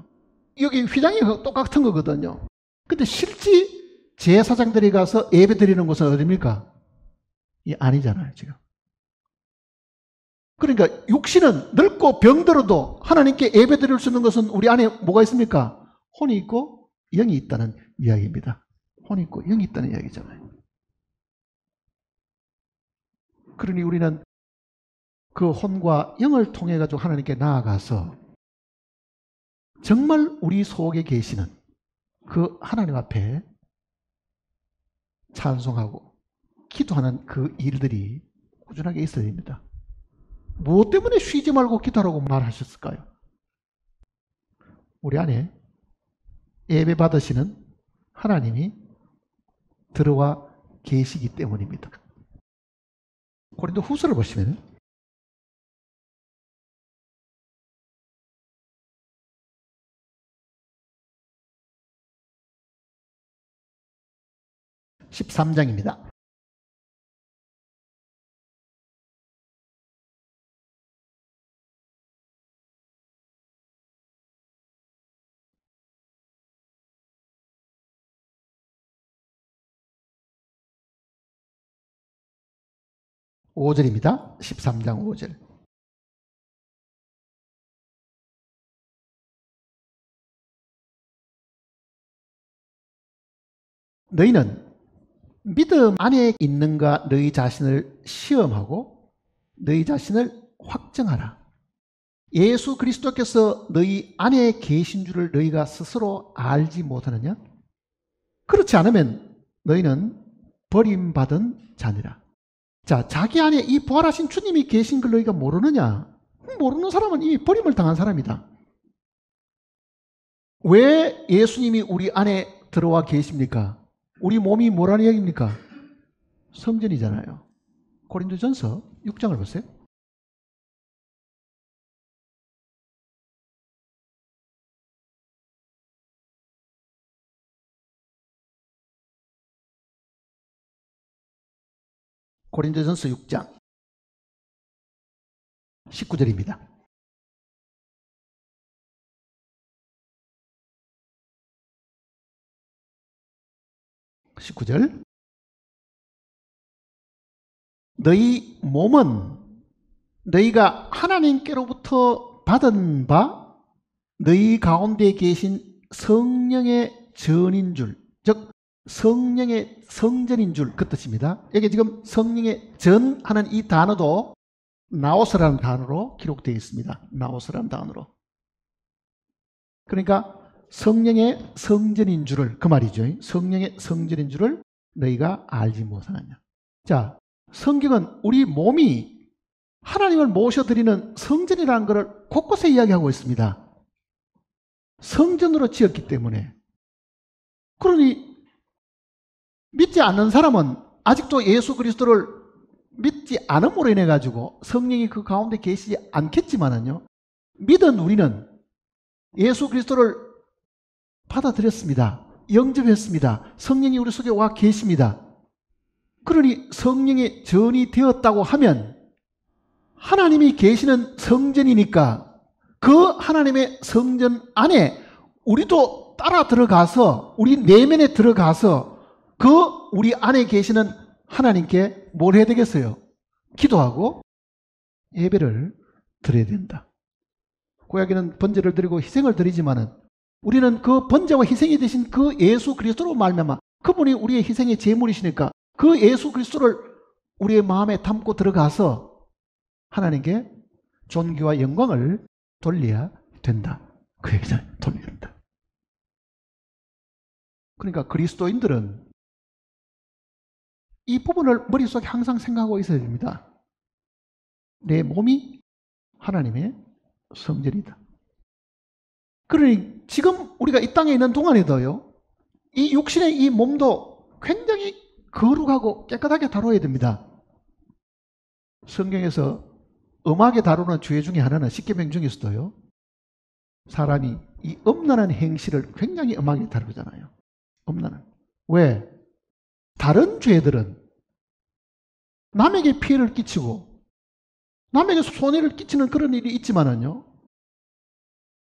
여기 휘장이 똑같은 거거든요. 근데 실제 제사장들이 가서 예배 드리는 곳은 어디입니까? 이 아니잖아요, 지금. 그러니까 육신은 늙고 병들어도 하나님께 예배드릴 수 있는 것은 우리 안에 뭐가 있습니까? 혼이 있고 영이 있다는 이야기입니다. 혼이 있고 영이 있다는 이야기잖아요. 그러니 우리는 그 혼과 영을 통해 가지고 하나님께 나아가서 정말 우리 속에 계시는 그 하나님 앞에 찬송하고 기도하는 그 일들이 꾸준하게 있어야 됩니다. 무엇 때문에 쉬지 말고 기도하라고 말하셨을까요? 우리 안에 예배 받으시는 하나님이 들어와 계시기 때문입니다. 고린도 후서를 보시면 13장입니다. 오절입니다 13장 5절. 너희는 믿음 안에 있는가 너희 자신을 시험하고 너희 자신을 확정하라. 예수 그리스도께서 너희 안에 계신 줄을 너희가 스스로 알지 못하느냐? 그렇지 않으면 너희는 버림받은 자니라. 자, 자기 안에 이 부활하신 주님이 계신 걸 너희가 모르느냐? 모르는 사람은 이미 버림을 당한 사람이다. 왜 예수님이 우리 안에 들어와 계십니까? 우리 몸이 뭐라는 이야기입니까? 성전이잖아요. 고린도전서 6장을 보세요. 고린도전서 6장 19절입니다. 19절. 너희 몸은 너희가 하나님께로부터 받은 바 너희 가운데 계신 성령의 전인 줄, 즉 성령의 성전인 줄 그 뜻입니다. 여기 지금 성령의 전하는 이 단어도 나오스라는 단어로 기록되어 있습니다. 나오스라는 단어로. 그러니까 성령의 성전인 줄을, 그 말이죠. 성령의 성전인 줄을 너희가 알지 못하느냐. 자, 성경은 우리 몸이 하나님을 모셔드리는 성전이라는 것을 곳곳에 이야기하고 있습니다. 성전으로 지었기 때문에. 그러니 믿지 않는 사람은 아직도 예수 그리스도를 믿지 않음으로 인해 가지고 성령이 그 가운데 계시지 않겠지만은요, 믿은 우리는 예수 그리스도를 받아들였습니다. 영접했습니다. 성령이 우리 속에 와 계십니다. 그러니 성령의 전이 되었다고 하면 하나님이 계시는 성전이니까 그 하나님의 성전 안에 우리도 따라 들어가서 우리 내면에 들어가서 그 우리 안에 계시는 하나님께 뭘 해야 되겠어요? 기도하고 예배를 드려야 된다. 구약에는 번제를 드리고 희생을 드리지만은 우리는 그 번제와 희생이 되신 그 예수 그리스도로 말미암아 그분이 우리의 희생의 제물이시니까 그 예수 그리스도를 우리의 마음에 담고 들어가서 하나님께 존귀와 영광을 돌려야 된다. 그 얘기잖아요. 돌려야 된다. 그러니까 그리스도인들은 이 부분을 머릿속에 항상 생각하고 있어야 됩니다. 내 몸이 하나님의 성전이다. 그러니 지금 우리가 이 땅에 있는 동안에도요, 이 육신의 이 몸도 굉장히 거룩하고 깨끗하게 다뤄야 됩니다. 성경에서 엄하게 다루는 죄 중에 하나는 십계명 중에서도요, 사람이 이 음란한 행실을 굉장히 엄하게 다루잖아요. 음란한. 왜? 다른 죄들은 남에게 피해를 끼치고 남에게 손해를 끼치는 그런 일이 있지만은요,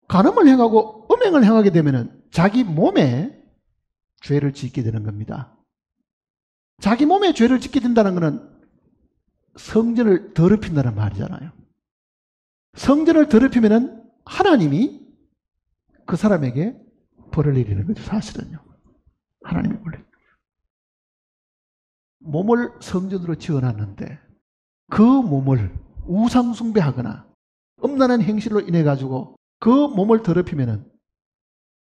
간음을 행하고 음행을 행하게 되면은 자기 몸에 죄를 짓게 되는 겁니다. 자기 몸에 죄를 짓게 된다는 것은 성전을 더럽힌다는 말이잖아요. 성전을 더럽히면은 하나님이 그 사람에게 벌을 내리는 거죠. 사실은요. 하나님이 벌을. 몸을 성전으로 지어놨는데 그 몸을 우상 숭배하거나 음란한 행실로 인해 가지고 그 몸을 더럽히면은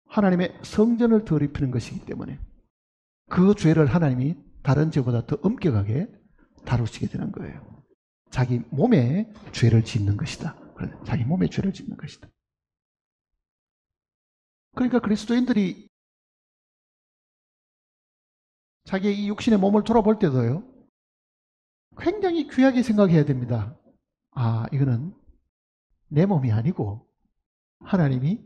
하나님의 성전을 더럽히는 것이기 때문에 그 죄를 하나님이 다른 죄보다 더 엄격하게 다루시게 되는 거예요. 자기 몸에 죄를 짓는 것이다. 자기 몸에 죄를 짓는 것이다. 그러니까 그리스도인들이 자기의 이 육신의 몸을 돌아볼 때도요, 굉장히 귀하게 생각해야 됩니다. 아, 이거는 내 몸이 아니고 하나님이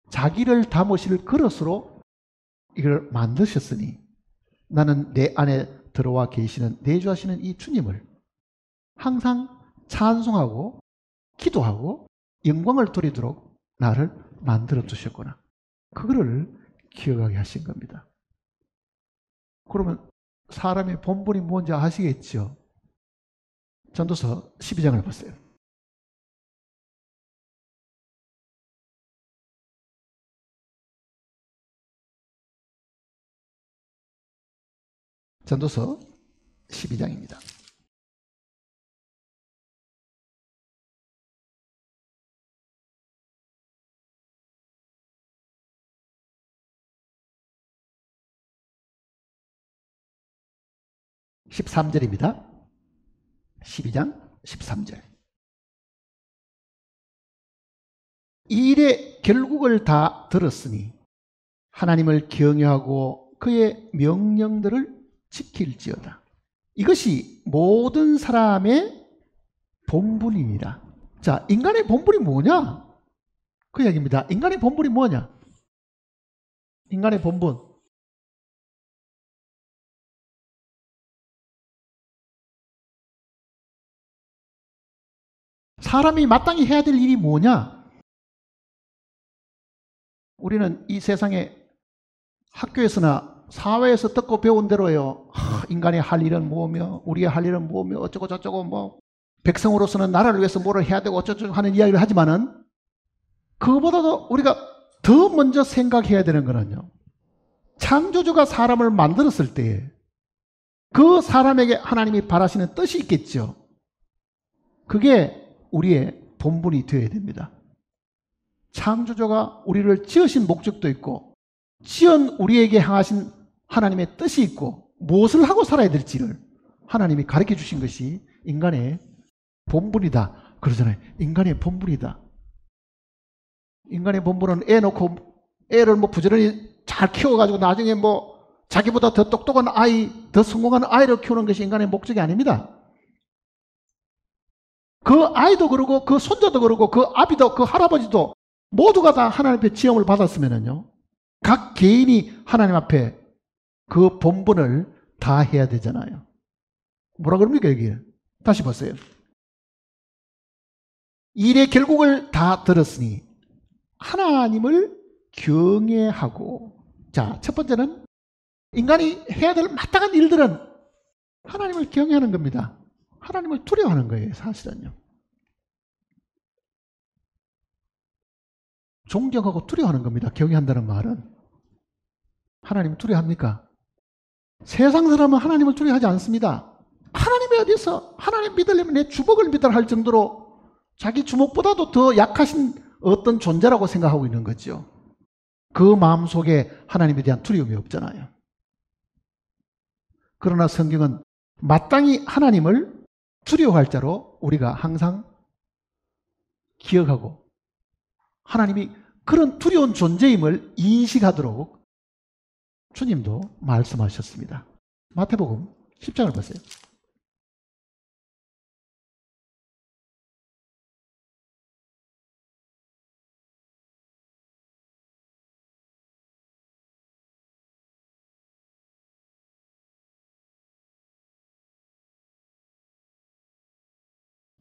자기를 담으실 그릇으로 이걸 만드셨으니 나는 내 안에 들어와 계시는 내주하시는 이 주님을 항상 찬송하고 기도하고 영광을 돌리도록 나를 만들어 주셨구나. 그거를 기억하게 하신 겁니다. 그러면 사람의 본분이 뭔지 아시겠죠? 전도서 12장을 보세요. 전도서 12장입니다. (13절입니다) 12장 13절. 이 일의 결국을 다 들었으니 하나님을 경외하고 그의 명령들을 지킬지어다. 이것이 모든 사람의 본분이니라. 자, 인간의 본분이 뭐냐? 그 이야기입니다. 인간의 본분이 뭐냐? 인간의 본분. 사람이 마땅히 해야 될 일이 뭐냐? 우리는 이 세상에 학교에서나 사회에서 듣고 배운 대로요. 인간의 할 일은 뭐며 우리의 할 일은 뭐며 어쩌고 저쩌고 뭐 백성으로서는 나라를 위해서 뭐를 해야 되고 어쩌고 하는 이야기를 하지만은 그거보다도 우리가 더 먼저 생각해야 되는 거는요. 창조주가 사람을 만들었을 때 그 사람에게 하나님이 바라시는 뜻이 있겠죠. 그게 우리의 본분이 되어야 됩니다. 창조주가 우리를 지으신 목적도 있고 지은 우리에게 향하신 하나님의 뜻이 있고 무엇을 하고 살아야 될지를 하나님이 가르쳐 주신 것이 인간의 본분이다. 그러잖아요. 인간의 본분이다. 인간의 본분은 애 놓고 애를 뭐 부지런히 잘 키워가지고 나중에 뭐 자기보다 더 똑똑한 아이, 더 성공한 아이를 키우는 것이 인간의 목적이 아닙니다. 그 아이도 그러고 그 손자도 그러고 그 아비도 그 할아버지도 모두가 다 하나님 앞에 지음을 받았으면요. 각 개인이 하나님 앞에 그 본분을 다 해야 되잖아요. 뭐라 그럽니까 여기에? 다시 보세요. 일의 결국을 다 들었으니 하나님을 경외하고, 자, 첫 번째는 인간이 해야 될 마땅한 일들은 하나님을 경외하는 겁니다. 하나님을 두려워하는 거예요, 사실은요. 존경하고 두려워하는 겁니다. 경외한다는 말은. 하나님을 두려워합니까? 세상 사람은 하나님을 두려워하지 않습니다. 하나님이 어디서 하나님 믿으려면 내 주먹을 믿어라 할 정도로 자기 주먹보다도 더 약하신 어떤 존재라고 생각하고 있는 거죠. 그 마음속에 하나님에 대한 두려움이 없잖아요. 그러나 성경은 마땅히 하나님을 두려워할 자로 우리가 항상 기억하고 하나님이 그런 두려운 존재임을 인식하도록 주님도 말씀하셨습니다. 마태복음 10장을 보세요.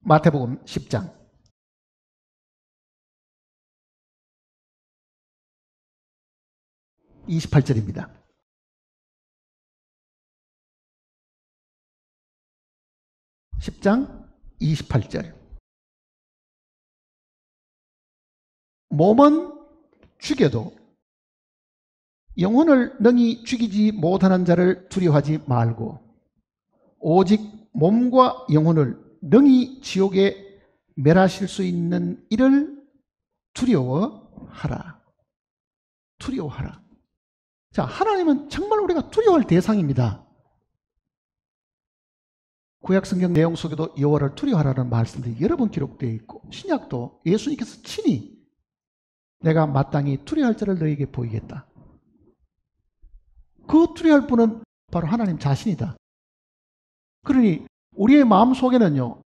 마태복음 10장 28절입니다. 10장 28절. 몸은 죽여도 영혼을 능히 죽이지 못하는 자를 두려워하지 말고 오직 몸과 영혼을 능히 지옥에 멸하실 수 있는 이를 두려워하라. 두려워하라. 자, 하나님은 정말 우리가 두려워할 대상입니다. 구약 성경 내용 속에도 여호와를 두려워하라는 말씀들이 여러 번 기록되어 있고, 신약도 예수님께서 친히 내가 마땅히 두려워할 자를 너에게 보이겠다. 그 두려워할 분은 바로 하나님 자신이다. 그러니 우리의 마음 속에는요,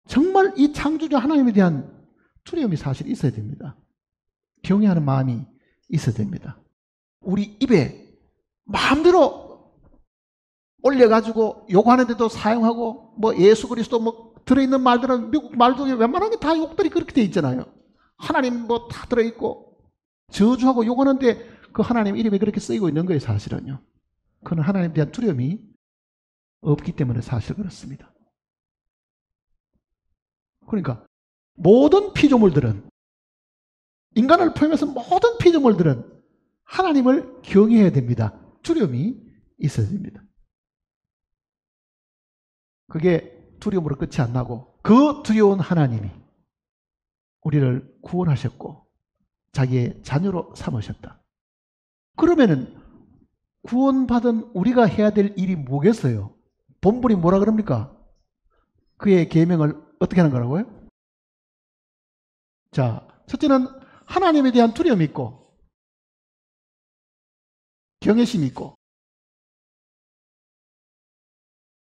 정말 이 창조주 하나님에 대한 두려움이 사실 있어야 됩니다. 경외하는 마음이 있어야 됩니다. 우리 입에 마음대로 올려가지고 요구하는데도 사용하고, 뭐 예수 그리스도 뭐 들어있는 말들은 미국 말도 웬만한 게 다 욕들이 그렇게 돼 있잖아요. 하나님 뭐 다 들어있고 저주하고 욕하는데 그 하나님 이름이 그렇게 쓰이고 있는 거예요. 사실은요. 그건 하나님에 대한 두려움이 없기 때문에 사실 그렇습니다. 그러니까 모든 피조물들은, 인간을 포함해서 모든 피조물들은 하나님을 경외해야 됩니다. 두려움이 있어야 됩니다. 그게 두려움으로 끝이 안 나고, 그 두려운 하나님이 우리를 구원하셨고 자기의 자녀로 삼으셨다. 그러면은 구원받은 우리가 해야 될 일이 뭐겠어요? 본문이 뭐라 그럽니까? 그의 계명을 어떻게 하는 거라고요? 자, 첫째는 하나님에 대한 두려움이 있고 경외심이 있고,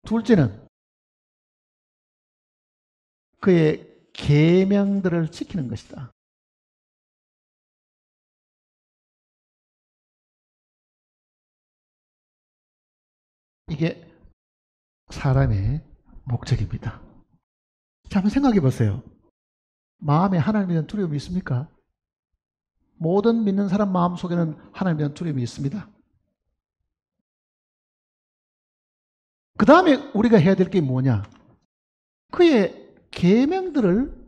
둘째는 그의 계명들을 지키는 것이다. 이게 사람의 목적입니다. 자, 한번 생각해 보세요. 마음에 하나님에 대한 두려움이 있습니까? 모든 믿는 사람 마음 속에는 하나님에 대한 두려움이 있습니다. 그 다음에 우리가 해야 될 게 뭐냐? 그의 계명들을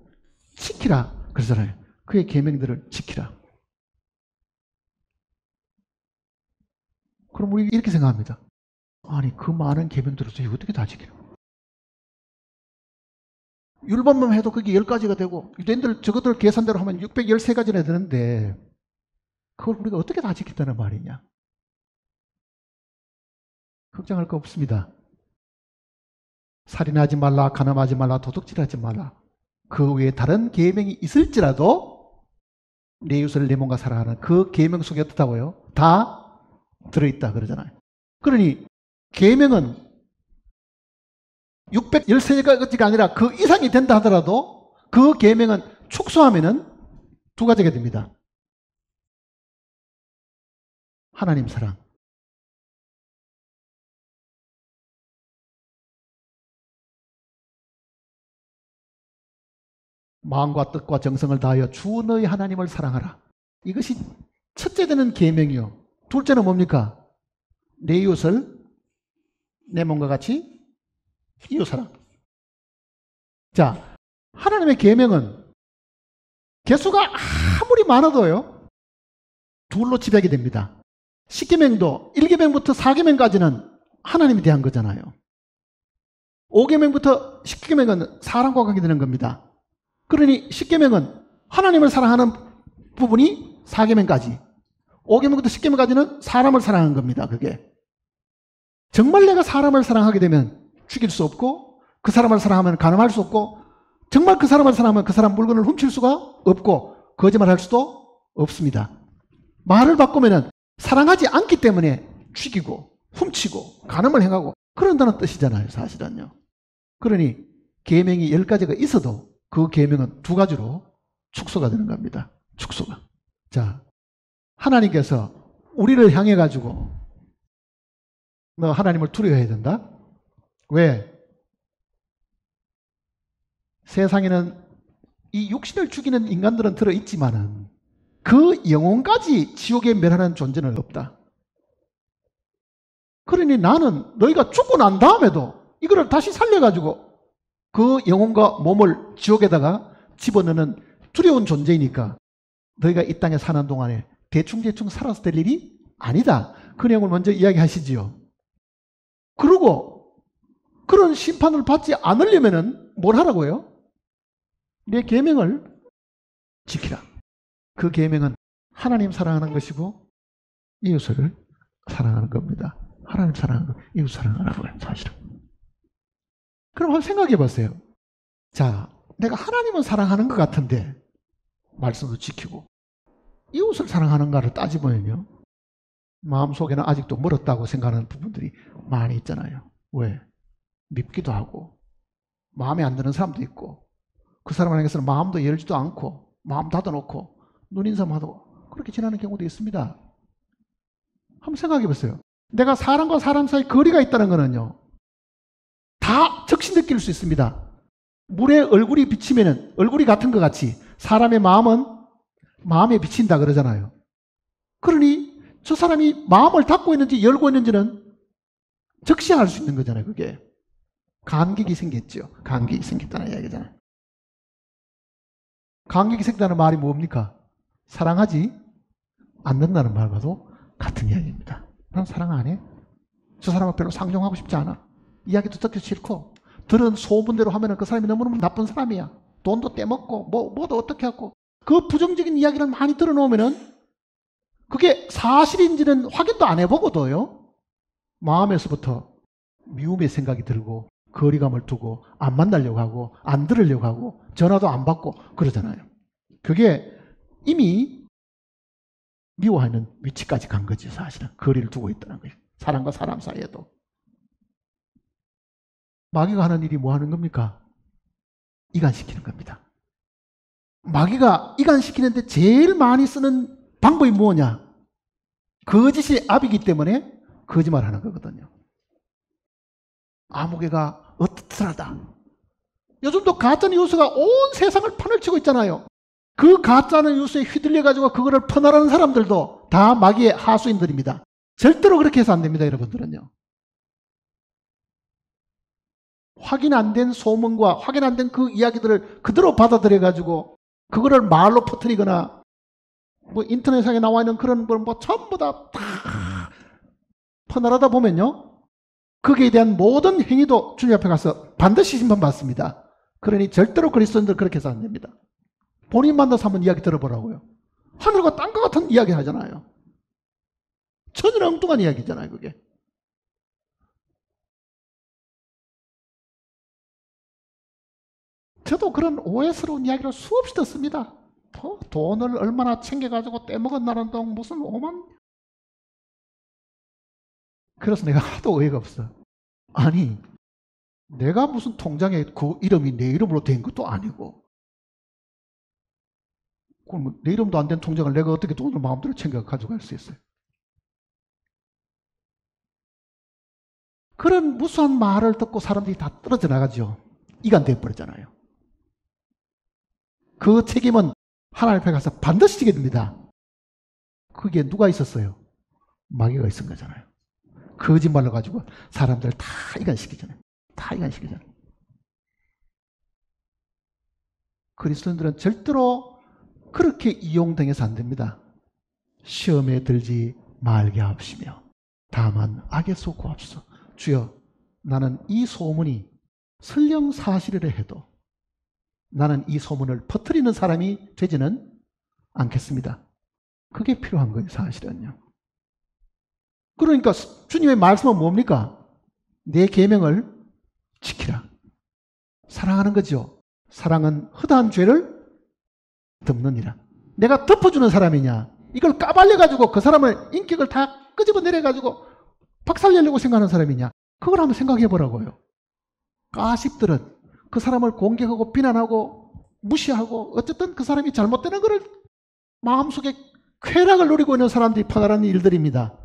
지키라 그러잖아요. 그의 계명들을 지키라. 그럼 우리 이렇게 생각합니다. 아니, 그 많은 계명들을 도대체 어떻게 다 지키나? 율법만 해도 그게 10가지가 되고, 유대인들 저것들 계산대로 하면 613가지나 되는데 그걸 우리가 어떻게 다 지켰다는 말이냐? 걱정할 거 없습니다. 살인하지 말라, 간음하지 말라, 도둑질하지 말라. 그 외에 다른 계명이 있을지라도 내 이웃을 내 몸과 사랑하는 그 계명 속에 어떻다고요? 다 들어있다 그러잖아요. 그러니 계명은 613가지가 아니라 그 이상이 된다 하더라도 그 계명은 축소하면은 두 가지가 됩니다. 하나님 사랑, 마음과 뜻과 정성을 다하여 주 너희 하나님을 사랑하라. 이것이 첫째 되는 계명이요. 둘째는 뭡니까? 내 이웃을 내 몸과 같이 이웃 사랑. 자, 하나님의 계명은 개수가 아무리 많아도요, 둘로 지배하게 됩니다. 10계명도 1계명부터 4계명까지는 하나님에 대한 거잖아요. 5계명부터 10계명은 사람과 관계되는 겁니다. 그러니 10계명은 하나님을 사랑하는 부분이 4계명까지, 5계명부터 10계명까지는 사람을 사랑하는 겁니다. 그게 정말 내가 사람을 사랑하게 되면 죽일 수 없고, 그 사람을 사랑하면 간음할 수 없고, 정말 그 사람을 사랑하면 그 사람 물건을 훔칠 수가 없고, 거짓말할 수도 없습니다. 말을 바꾸면은 사랑하지 않기 때문에 죽이고 훔치고 간음을 행하고 그런다는 뜻이잖아요, 사실은요. 그러니 계명이 10가지가 있어도 그 계명은 2가지로 축소가 되는 겁니다. 축소가. 자, 하나님께서 우리를 향해 가지고 너 하나님을 두려워해야 된다. 왜? 세상에는 이 육신을 죽이는 인간들은 들어있지만은 그 영혼까지 지옥에 멸하는 존재는 없다. 그러니 나는 너희가 죽고 난 다음에도 이거를 다시 살려가지고 그 영혼과 몸을 지옥에다가 집어넣는 두려운 존재이니까 너희가 이 땅에 사는 동안에 대충 살아서 될 일이 아니다. 그 내용을 먼저 이야기하시지요. 그리고 그런 심판을 받지 않으려면은 뭘 하라고요? 내 계명을 지키라. 그 계명은 하나님 사랑하는 것이고 이웃을 사랑하는 겁니다. 하나님 사랑하는 거, 이웃 사랑하라고요, 사실은. 그럼 한번 생각해 보세요. 자, 내가 하나님을 사랑하는 것 같은데 말씀도 지키고 이웃을 사랑하는가를 따지보면요, 마음속에는 아직도 멀었다고 생각하는 부분들이 많이 있잖아요. 왜? 밉기도 하고 마음에 안 드는 사람도 있고 그 사람에게서는 마음도 열지도 않고 마음 닫아놓고 눈인사마도 그렇게 지나는 경우도 있습니다. 한번 생각해 보세요. 내가 사람과 사람 사이 거리가 있다는 거는요, 다 즉시 느낄 수 있습니다. 물에 얼굴이 비치면은 얼굴이 같은 것 같이 사람의 마음은 마음에 비친다 그러잖아요. 그러니 저 사람이 마음을 닫고 있는지 열고 있는지는 즉시 알 수 있는 거잖아요. 그게 감격이 생겼죠. 감격이 생겼다는 이야기잖아요. 감격이 생겼다는 말이 뭡니까? 사랑하지 않는다는 말과도 같은 이야기입니다. 난 사랑 안 해. 저 사람을 별로 상종하고 싶지 않아. 이야기도 듣기 싫고 들은 소문대로 하면은 그 사람이 너무너무 나쁜 사람이야. 돈도 떼먹고 뭐도 어떻게 하고 그 부정적인 이야기를 많이 들어놓으면은 그게 사실인지는 확인도 안 해보고도요, 마음에서부터 미움의 생각이 들고 거리감을 두고 안 만나려고 하고 안 들으려고 하고 전화도 안 받고 그러잖아요. 그게 이미 미워하는 위치까지 간 거지. 사실은 거리를 두고 있다는 거예요. 사람과 사람 사이에도. 마귀가 하는 일이 뭐 하는 겁니까? 이간시키는 겁니다. 마귀가 이간시키는데 제일 많이 쓰는 방법이 뭐냐? 거짓이 압이기 때문에 거짓말하는 거거든요. 아무개가 어떻더라다. 요즘도 가짜뉴스가 온 세상을 판을 치고 있잖아요. 그 가짜뉴스에 휘둘려가지고 그거를 퍼나르는 사람들도 다 마귀의 하수인들입니다. 절대로 그렇게 해서 안 됩니다, 여러분들은요. 확인 안 된 소문과 확인 안 된 그 이야기들을 그대로 받아들여가지고 그거를 말로 퍼뜨리거나 뭐 인터넷상에 나와 있는 그런 걸 뭐 전부 다 퍼나르다 보면요, 거기에 대한 모든 행위도 주님 앞에 가서 반드시 심판받습니다. 그러니 절대로 그리스도인들 그렇게 해서 안 됩니다. 본인 만나서 한번 이야기 들어보라고요. 하늘과 땅과 같은 이야기 하잖아요. 전혀 엉뚱한 이야기잖아요, 그게. 저도 그런 오해스러운 이야기를 수없이 듣습니다. 돈을 얼마나 챙겨가지고 떼먹었나는 동 무슨 오만. 그래서 내가 하도 어이가 없어. 아니, 내가 무슨 통장에 그 이름이 내 이름으로 된 것도 아니고, 그럼 내 이름도 안 된 통장을 내가 어떻게 돈을 마음대로 챙겨 가져갈 수 있어요? 그런 무수한 말을 듣고 사람들이 다 떨어져 나가죠. 이간돼 버렸잖아요. 그 책임은 하나님 앞에 가서 반드시 지게 됩니다. 그게 누가 있었어요? 마귀가 있은 거잖아요. 거짓말로 가지고 사람들 다 이간시키잖아요. 다 이간시키잖아요. 그리스도인들은 절대로 그렇게 이용당해서 안 됩니다. 시험에 들지 말게 하옵시며 다만 악에서 구합소서. 주여, 나는 이 소문이 설령 사실이라 해도 나는 이 소문을 퍼뜨리는 사람이 되지는 않겠습니다. 그게 필요한 거예요, 사실은요. 그러니까 주님의 말씀은 뭡니까? 내 계명을 지키라. 사랑하는 거죠. 사랑은 허다한 죄를 덮느니라. 내가 덮어주는 사람이냐, 이걸 까발려가지고 그 사람을 인격을 다 끄집어내려가지고 박살내려고 생각하는 사람이냐, 그걸 한번 생각해 보라고요. 가십들은 그 사람을 공격하고 비난하고 무시하고 어쨌든 그 사람이 잘못되는 것을 마음속에 쾌락을 누리고 있는 사람들이 파가라는 일들입니다.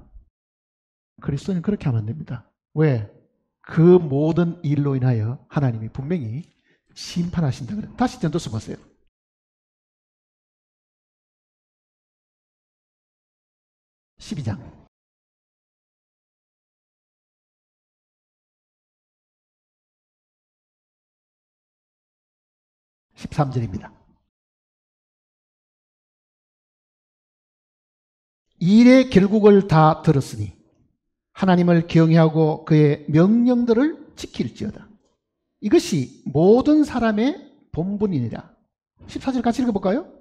그리스도는 그렇게 하면 안 됩니다. 왜? 그 모든 일로 인하여 하나님이 분명히 심판하신다 그래요. 다시 전도서 보세요. 12장. 13절입니다. 일의 결국을 다 들었으니 하나님을 경외하고 그의 명령들을 지킬지어다. 이것이 모든 사람의 본분이니라. 14절 같이 읽어볼까요?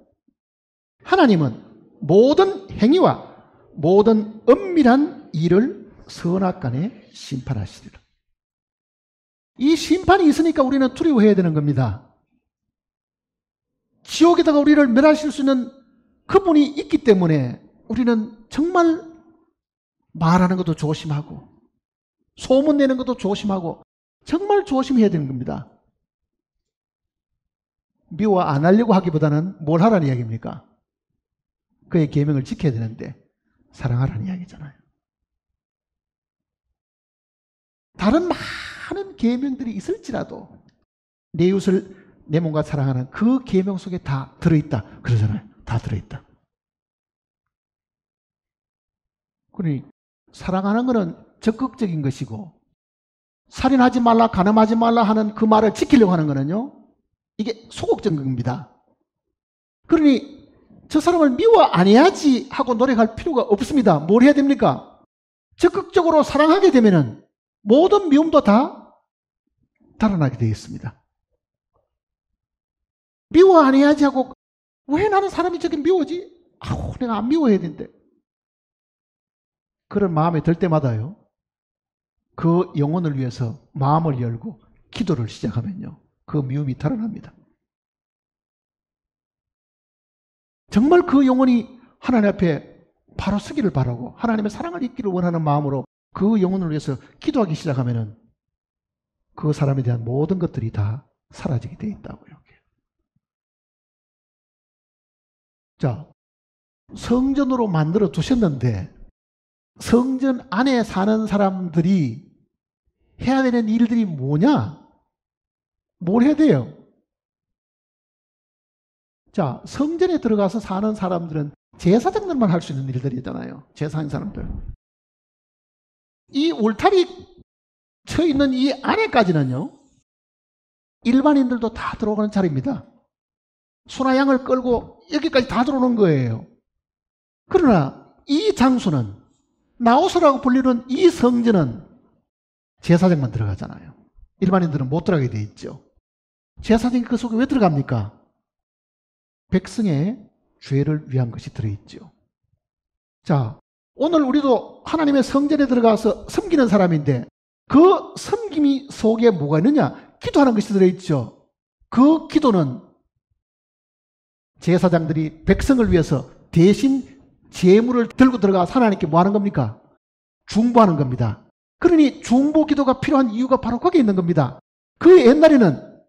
하나님은 모든 행위와 모든 은밀한 일을 선악간에 심판하시리라. 이 심판이 있으니까 우리는 두려워해야 되는 겁니다. 지옥에다가 우리를 멸하실 수 있는 그분이 있기 때문에 우리는 정말 말하는 것도 조심하고 소문내는 것도 조심하고 정말 조심해야 되는 겁니다. 미워 안 하려고 하기보다는 뭘 하라는 이야기입니까? 그의 계명을 지켜야 되는데 사랑하라는 이야기잖아요. 다른 많은 계명들이 있을지라도 내 이웃을 내 몸과 사랑하는 그 계명 속에 다 들어있다 그러잖아요. 다 들어있다. 그러니 사랑하는 것은 적극적인 것이고 살인하지 말라 간음하지 말라 하는 그 말을 지키려고 하는 거는요, 이게 소극적인 겁니다. 그러니 저 사람을 미워 안 해야지 하고 노력할 필요가 없습니다. 뭘 해야 됩니까? 적극적으로 사랑하게 되면은 모든 미움도 다 달아나게 되어 있습니다. 미워 안 해야지 하고 왜 나는 사람이 저렇게 미워지? 아우 내가 안 미워해야 되는데. 그런 마음이 들 때마다요, 그 영혼을 위해서 마음을 열고 기도를 시작하면요, 그 미움이 달아납니다. 정말 그 영혼이 하나님 앞에 바로 서기를 바라고 하나님의 사랑을 잊기를 원하는 마음으로 그 영혼을 위해서 기도하기 시작하면은 그 사람에 대한 모든 것들이 다 사라지게 되어 있다고요. 자, 성전으로 만들어 두셨는데 성전 안에 사는 사람들이 해야 되는 일들이 뭐냐? 뭘 해야 돼요? 자, 성전에 들어가서 사는 사람들은 제사장들만 할 수 있는 일들이잖아요. 제사하는 사람들. 이 울타리 쳐 있는 이 안에까지는요, 일반인들도 다 들어가는 자리입니다. 소나 양을 끌고 여기까지 다 들어오는 거예요. 그러나 이 장소는, 나오스라고 불리는 이 성전은 제사장만 들어가잖아요. 일반인들은 못 들어가게 돼 있죠. 제사장이 그 속에 왜 들어갑니까? 백성의 죄를 위한 것이 들어있죠. 자, 오늘 우리도 하나님의 성전에 들어가서 섬기는 사람인데 그 섬김이 속에 뭐가 있느냐? 기도하는 것이 들어있죠. 그 기도는 제사장들이 백성을 위해서 대신 제물을 들고 들어가서 하나님께 뭐 하는 겁니까? 중보하는 겁니다. 그러니 중보 기도가 필요한 이유가 바로 거기에 있는 겁니다. 그 옛날에는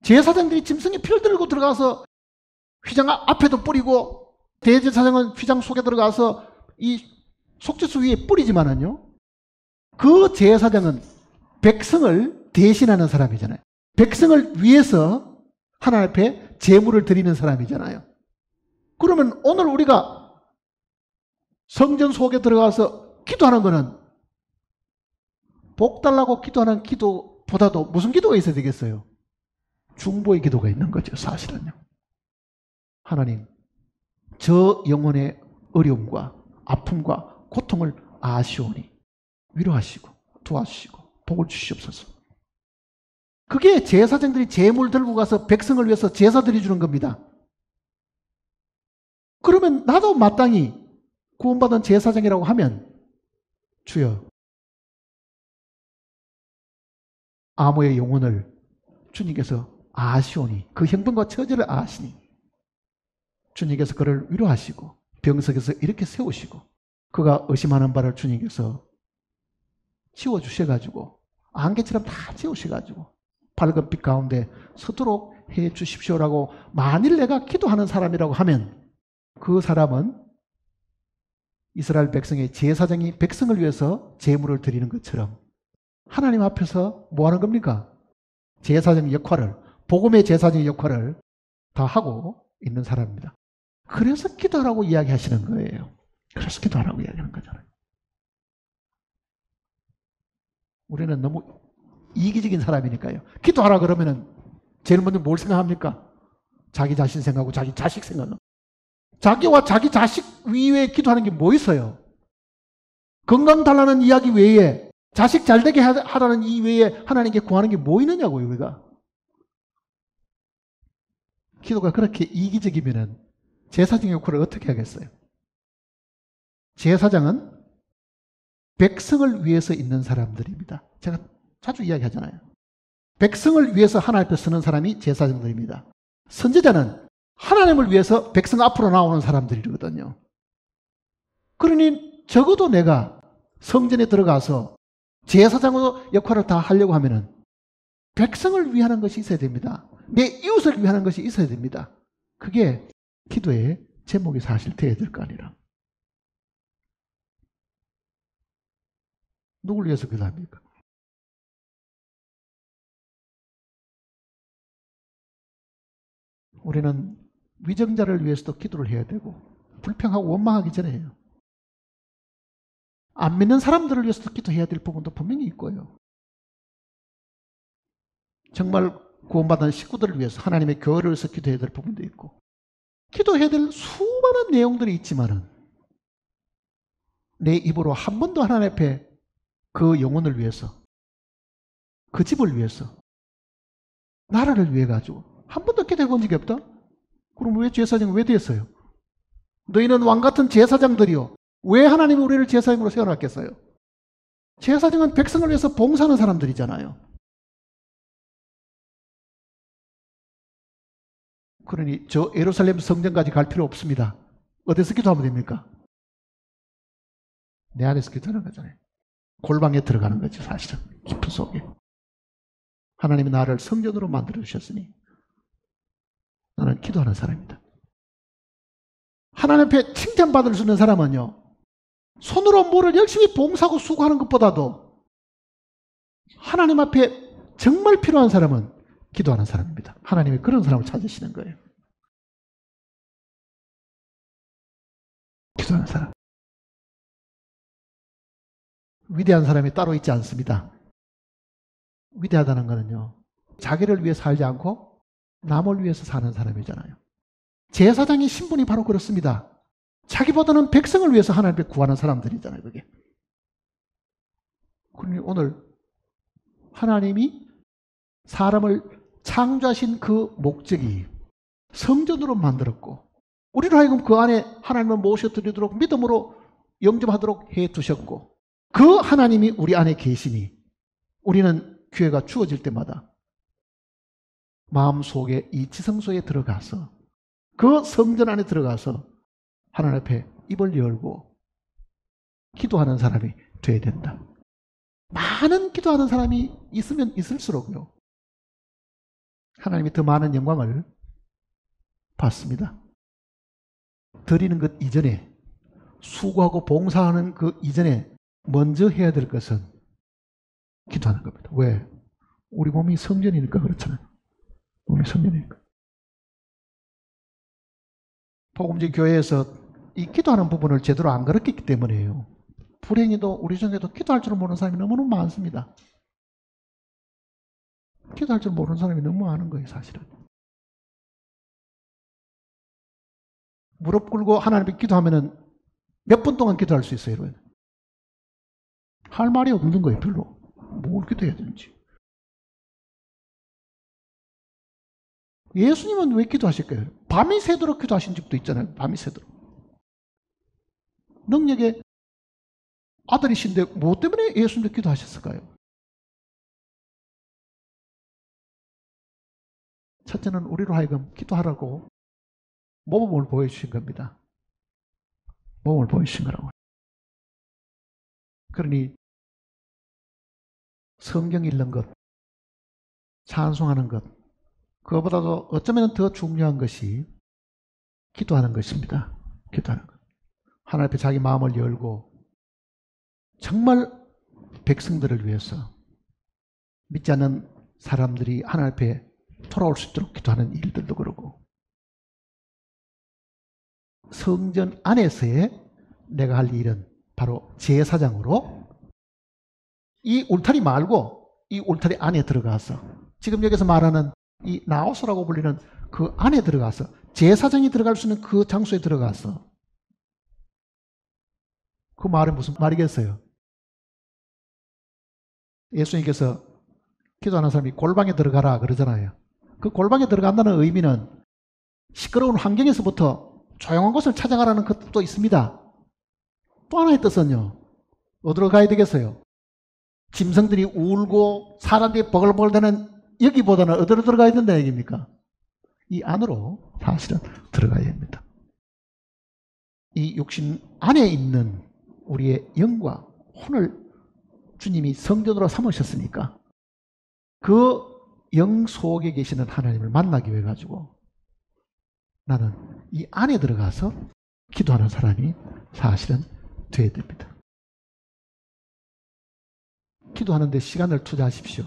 제사장들이 짐승의 피를 들고 들어가서 휘장 앞에도 뿌리고 대제사장은 휘장 속에 들어가서 이 속죄소 위에 뿌리지만은요, 그 제사장은 백성을 대신하는 사람이잖아요. 백성을 위해서 하나님 앞에 제물을 드리는 사람이잖아요. 그러면 오늘 우리가 성전 속에 들어가서 기도하는 거는 복 달라고 기도하는 기도보다도 무슨 기도가 있어야 되겠어요? 중보의 기도가 있는 거죠, 사실은요. 하나님, 저 영혼의 어려움과 아픔과 고통을 아시오니 위로하시고 도와주시고 복을 주시옵소서. 그게 제사장들이 제물 들고 가서 백성을 위해서 제사 드려주는 겁니다. 그러면 나도 마땅히 구원받은 제사장이라고 하면, 주여, 아모의 영혼을 주님께서 아시오니, 그 형편과 처지를 아시니 주님께서 그를 위로하시고 병석에서 이렇게 세우시고 그가 의심하는 바를 주님께서 지워주셔가지고 안개처럼 다 지우셔가지고 밝은 빛 가운데 서도록 해 주십시오라고 만일 내가 기도하는 사람이라고 하면, 그 사람은 이스라엘 백성의 제사장이 백성을 위해서 제물을 드리는 것처럼 하나님 앞에서 뭐 하는 겁니까? 제사장 역할을, 복음의 제사장 역할을 다 하고 있는 사람입니다. 그래서 기도하라고 이야기하시는 거예요. 그래서 기도하라고 이야기하는 거잖아요. 우리는 너무 이기적인 사람이니까요. 기도하라 그러면은 제일 먼저 뭘 생각합니까? 자기 자신 생각하고 자기 자식 생각하고. 자기와 자기 자식 위에 기도하는 게 뭐 있어요? 건강 달라는 이야기 외에 자식 잘되게 하라는 이 외에 하나님께 구하는 게 뭐 있느냐고요, 우리가. 기도가 그렇게 이기적이면 제사장의 역할을 어떻게 하겠어요? 제사장은 백성을 위해서 있는 사람들입니다. 제가 자주 이야기하잖아요. 백성을 위해서 하나님 앞에 서는 사람이 제사장들입니다. 선지자는 하나님을 위해서 백성 앞으로 나오는 사람들이거든요. 그러니 적어도 내가 성전에 들어가서 제사장으로 역할을 다 하려고 하면은 백성을 위하는 것이 있어야 됩니다. 내 이웃을 위하는 것이 있어야 됩니다. 그게 기도의 제목이 사실 되어야 될 거 아니라. 누굴 위해서 기도합니까? 우리는 위정자를 위해서도 기도를 해야 되고 불평하고 원망하기 전에 해요. 안 믿는 사람들을 위해서도 기도해야 될 부분도 분명히 있고요. 정말 구원받은 식구들을 위해서 하나님의 교회를 위해서 기도해야 될 부분도 있고 기도해야 될 수많은 내용들이 있지만은 내 입으로 한 번도 하나님 앞에 그 영혼을 위해서 그 집을 위해서 나라를 위해 가지고 한 번도 기도해 본 적이 없다? 그럼 왜 제사장이 왜 됐어요? 너희는 왕같은 제사장들이요. 왜 하나님이 우리를 제사장으로 세워놨겠어요? 제사장은 백성을 위해서 봉사하는 사람들이잖아요. 그러니 저 예루살렘 성전까지 갈 필요 없습니다. 어디서 기도하면 됩니까? 내 안에서 기도하는 거잖아요. 골방에 들어가는 거죠, 사실은. 깊은 속에. 하나님이 나를 성전으로 만들어 주셨으니 나는 기도하는 사람입니다. 하나님 앞에 칭찬받을 수 있는 사람은요, 손으로 뭐를 열심히 봉사하고 수고하는 것보다도 하나님 앞에 정말 필요한 사람은 기도하는 사람입니다. 하나님이 그런 사람을 찾으시는 거예요. 기도하는 사람. 위대한 사람이 따로 있지 않습니다. 위대하다는 것은요, 자기를 위해 살지 않고 남을 위해서 사는 사람이잖아요. 제사장의 신분이 바로 그렇습니다. 자기보다는 백성을 위해서 하나님 앞에 구하는 사람들이잖아요, 그게. 그러니 오늘 하나님이 사람을 창조하신 그 목적이 성전으로 만들었고 우리로 하여금 그 안에 하나님을 모셔드리도록 믿음으로 영접하도록 해두셨고 그 하나님이 우리 안에 계시니 우리는 기회가 주어질 때마다 마음속에 이 지성소에 들어가서 그 성전 안에 들어가서 하나님 앞에 입을 열고 기도하는 사람이 돼야 된다. 많은 기도하는 사람이 있으면 있을수록요, 하나님이 더 많은 영광을 받습니다. 드리는 것 이전에, 수고하고 봉사하는 그 이전에 먼저 해야 될 것은 기도하는 겁니다. 왜? 우리 몸이 성전이니까 그렇잖아요. 우리 성전이니까. 복음지 교회에서 이 기도하는 부분을 제대로 안 가르쳤기 때문에요. 불행히도 우리 중에도 기도할 줄 모르는 사람이 너무너무 많습니다. 기도할 줄 모르는 사람이 너무 많은 거예요, 사실은. 무릎 꿇고 하나님께 기도하면은 몇 분 동안 기도할 수 있어요, 여러분? 할 말이 없는 거예요, 별로. 뭘 기도해야 되는지. 예수님은 왜 기도하실까요? 밤이 새도록 기도하신 적도 있잖아요. 밤이 새도록. 능력의 아들이신데 뭐 때문에 예수님도 기도하셨을까요? 첫째는 우리로 하여금 기도하라고 모범을 보여주신 겁니다. 모범을 보여주신 거라고. 그러니 성경 읽는 것, 찬송하는 것, 그거보다도 어쩌면 더 중요한 것이 기도하는 것입니다. 기도하는 것. 하나님 앞에 자기 마음을 열고 정말 백성들을 위해서 믿지 않는 사람들이 하나님 앞에 돌아올 수 있도록 기도하는 일들도 그러고 성전 안에서의 내가 할 일은 바로 제사장으로 이 울타리 말고 이 울타리 안에 들어가서 지금 여기서 말하는 이 나오스라고 불리는 그 안에 들어가서 제사장이 들어갈 수 있는 그 장소에 들어가서 그 말은 무슨 말이겠어요? 예수님께서 기도하는 사람이 골방에 들어가라 그러잖아요. 그 골방에 들어간다는 의미는 시끄러운 환경에서부터 조용한 곳을 찾아가라는 것도 있습니다. 또 하나의 뜻은요. 어디로 가야 되겠어요? 짐승들이 울고 사람들이 버글버글대는 여기보다는 어디로 들어가야 된다는 얘기입니까? 이 안으로 사실은 들어가야 됩니다. 이 육신 안에 있는 우리의 영과 혼을 주님이 성전으로 삼으셨으니까 그 영 속에 계시는 하나님을 만나기 위해 가지고 나는 이 안에 들어가서 기도하는 사람이 사실은 돼야 됩니다. 기도하는 데 시간을 투자하십시오.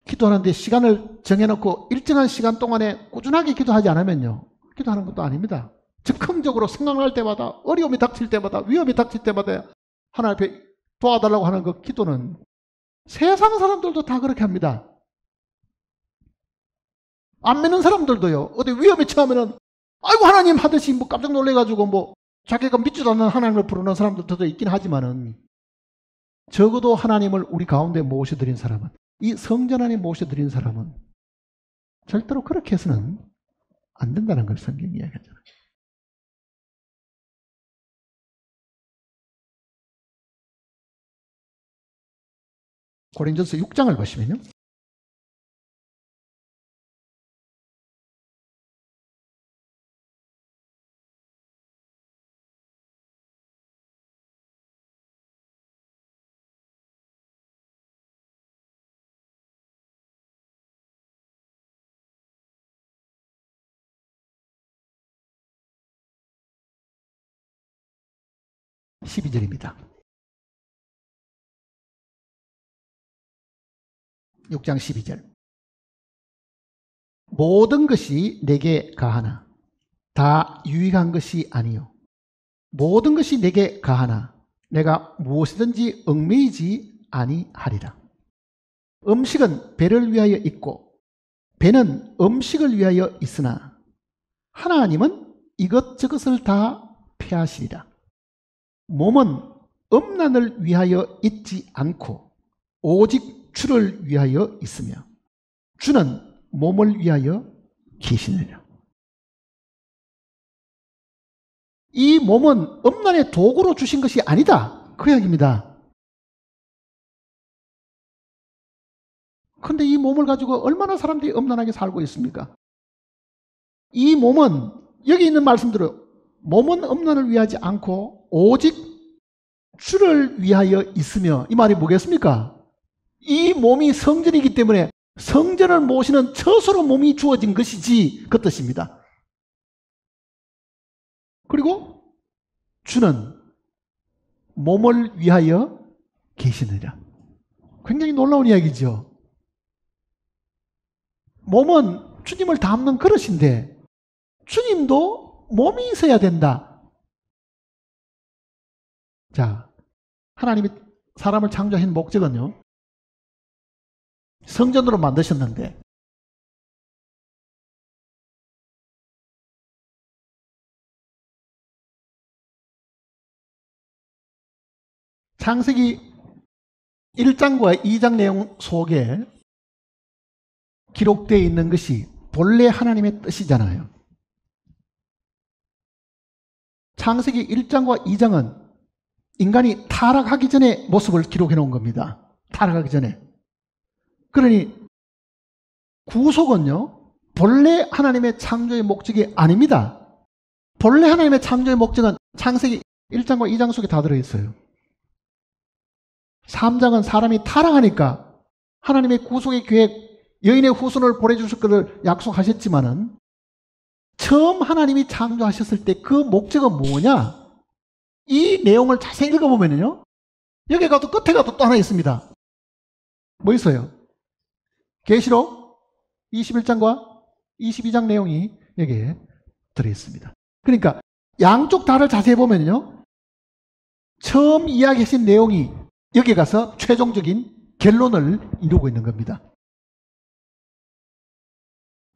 기도하는 데 시간을 정해놓고 일정한 시간 동안에 꾸준하게 기도하지 않으면요. 기도하는 것도 아닙니다. 즉흥적으로 생각날 때마다 어려움이 닥칠 때마다 위험이 닥칠 때마다 하나님 앞에 도와달라고 하는 그 기도는 세상 사람들도 다 그렇게 합니다. 안 믿는 사람들도요. 어디 위험에 처하면은 아이고 하나님 하듯이 뭐 깜짝 놀래가지고 뭐 자기가 믿지도 않는 하나님을 부르는 사람들도 있긴 하지만은 적어도 하나님을 우리 가운데 모셔드린 사람은 이 성전 안에 모셔드린 사람은 절대로 그렇게 해서는 안 된다는 걸 성경이 이야기하잖아요. 고린도전서 6장을 보시면요. (12절입니다) 6장 12절. 모든 것이 내게 가하나 다 유익한 것이 아니요 모든 것이 내게 가하나 내가 무엇이든지 얽매이지 아니하리라. 음식은 배를 위하여 있고 배는 음식을 위하여 있으나 하나님은 이것저것을 다 폐하시리라. 몸은 음란을 위하여 있지 않고 오직 주를 위하여 있으며 주는 몸을 위하여 계시느니라. 이 몸은 음란의 도구로 주신 것이 아니다. 그 이야기입니다. 그런데 이 몸을 가지고 얼마나 사람들이 음란하게 살고 있습니까? 이 몸은 여기 있는 말씀대로 몸은 음란을 위하지 않고 오직 주를 위하여 있으며 이 말이 뭐겠습니까? 이 몸이 성전이기 때문에 성전을 모시는 처소로 몸이 주어진 것이지 그 뜻입니다. 그리고 주는 몸을 위하여 계시느니라. 굉장히 놀라운 이야기죠. 몸은 주님을 담는 그릇인데 주님도 몸이 있어야 된다. 자, 하나님이 사람을 창조하신 목적은요. 성전으로 만드셨는데 창세기 1장과 2장 내용 속에 기록되어 있는 것이 본래 하나님의 뜻이잖아요. 창세기 1장과 2장은 인간이 타락하기 전에 모습을 기록해 놓은 겁니다. 타락하기 전에. 그러니 구속은요, 본래 하나님의 창조의 목적이 아닙니다. 본래 하나님의 창조의 목적은 창세기 1장과 2장 속에 다 들어있어요. 3장은 사람이 타락하니까 하나님의 구속의 계획, 여인의 후손을 보내주실 것을 약속하셨지만은 처음 하나님이 창조하셨을 때 그 목적은 뭐냐? 이 내용을 자세히 읽어보면요. 여기 가도 끝에 가도 또 하나 있습니다. 뭐 있어요? 계시록 21장과 22장 내용이 여기에 들어있습니다. 그러니까 양쪽 다를 자세히 보면요. 처음 이야기하신 내용이 여기 가서 최종적인 결론을 이루고 있는 겁니다.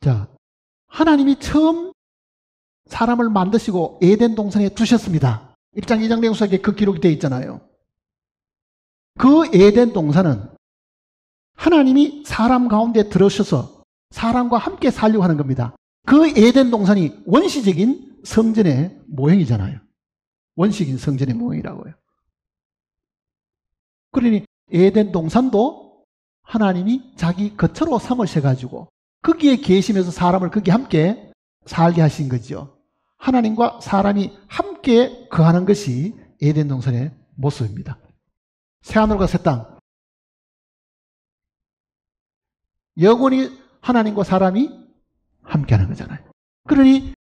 자, 하나님이 처음 사람을 만드시고 에덴 동산에 두셨습니다. 1장 2장 내용서에 그 기록이 되어 있잖아요. 그 에덴 동산은 하나님이 사람 가운데 들어오셔서 사람과 함께 살려고 하는 겁니다. 그 에덴 동산이 원시적인 성전의 모형이잖아요. 원시적인 성전의 모형이라고요. 그러니 에덴 동산도 하나님이 자기 거처로 삼으셔가지고 거기에 계시면서 사람을 거기에 함께 살게 하신 거죠. 하나님과 사람이 함께 거하는 것이 에덴 동산의 모습입니다. 새하늘과 새 땅. 영원히 하나님과 사람이 함께 하는 거잖아요. 그러니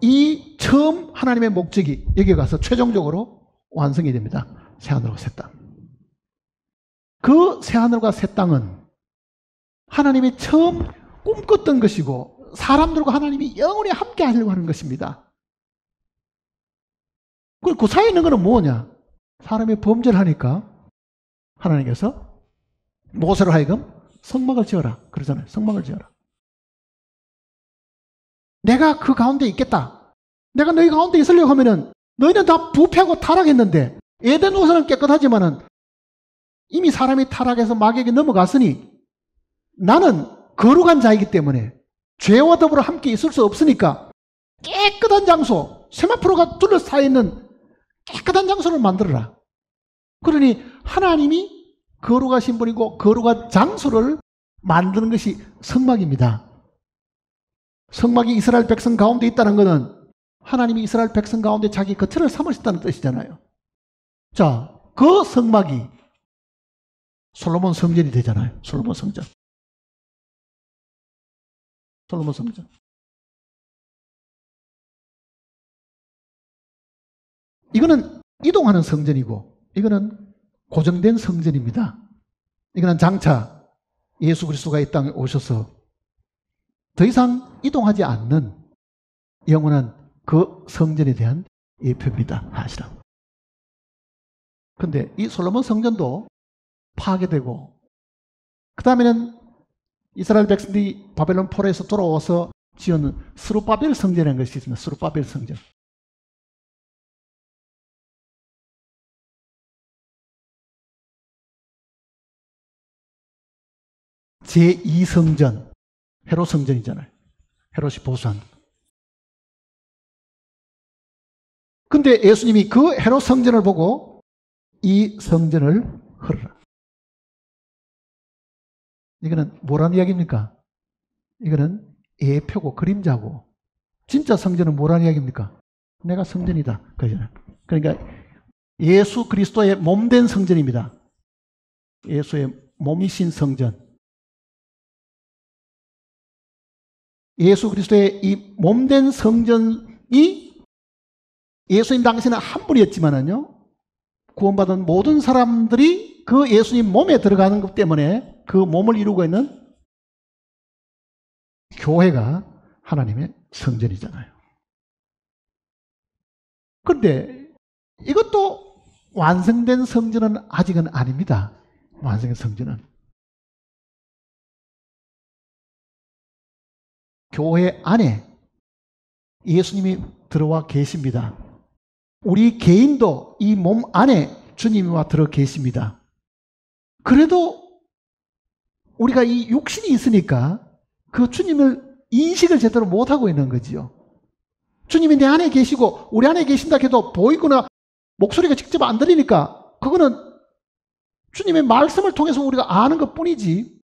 이 처음 하나님의 목적이 여기 가서 최종적으로 완성이 됩니다. 새하늘과 새 땅. 그 새하늘과 새 땅은 하나님이 처음 꿈꿨던 것이고 사람들과 하나님이 영원히 함께 하려고 하는 것입니다. 그 사이에 있는 것은 뭐냐? 사람이 범죄를 하니까 하나님께서 모세로 하여금 성막을 지어라 그러잖아요. 성막을 지어라. 내가 그 가운데 있겠다. 내가 너희 가운데 있으려고 하면은 너희는 다 부패하고 타락했는데 에덴 동산은 깨끗하지만은 이미 사람이 타락해서 마귀에게 넘어갔으니 나는 거룩한 자이기 때문에 죄와 더불어 함께 있을 수 없으니까 깨끗한 장소, 세마포로가 둘러싸여 있는 깨끗한 장소를 만들어라. 그러니 하나님이 거룩하신 분이고 거룩한 장소를 만드는 것이 성막입니다. 성막이 이스라엘 백성 가운데 있다는 것은 하나님이 이스라엘 백성 가운데 자기 거처를 삼으셨다는 뜻이잖아요. 자, 그 성막이 솔로몬 성전이 되잖아요. 솔로몬 성전. 솔로몬 성전. 이거는 이동하는 성전이고 이거는 고정된 성전입니다. 이거는 장차 예수 그리스도가 이 땅에 오셔서 더 이상 이동하지 않는 영원한 그 성전에 대한 예표입니다. 사실은. 그런데 이 솔로몬 성전도 파괴되고 그 다음에는 이스라엘 백성들이 바벨론 포로에서 돌아와서 지은 스룹바벨 성전이라는 것이 있습니다. 스룹바벨 성전. 제2성전, 헤롯 성전이잖아요. 헤롯이 보수한. 근데 예수님이 그 헤롯 성전을 보고 이 성전을 헐어라. 이거는 뭐라는 이야기입니까? 이거는 예표고 그림자고 진짜 성전은 뭐라는 이야기입니까? 내가 성전이다. 그러니까 예수 그리스도의 몸된 성전입니다. 예수의 몸이신 성전. 예수 그리스도의 이 몸된 성전이 예수님 당시는 한 분이었지만은요, 구원받은 모든 사람들이 그 예수님 몸에 들어가는 것 때문에 그 몸을 이루고 있는 교회가 하나님의 성전이잖아요. 그런데 이것도 완성된 성전은 아직은 아닙니다. 완성된 성전은. 교회 안에 예수님이 들어와 계십니다. 우리 개인도 이 몸 안에 주님이 와 들어 계십니다. 그래도 우리가 이 육신이 있으니까 그 주님을 인식을 제대로 못하고 있는 거지요. 주님이 내 안에 계시고 우리 안에 계신다 해도 보이거나 목소리가 직접 안 들리니까 그거는 주님의 말씀을 통해서 우리가 아는 것 뿐이지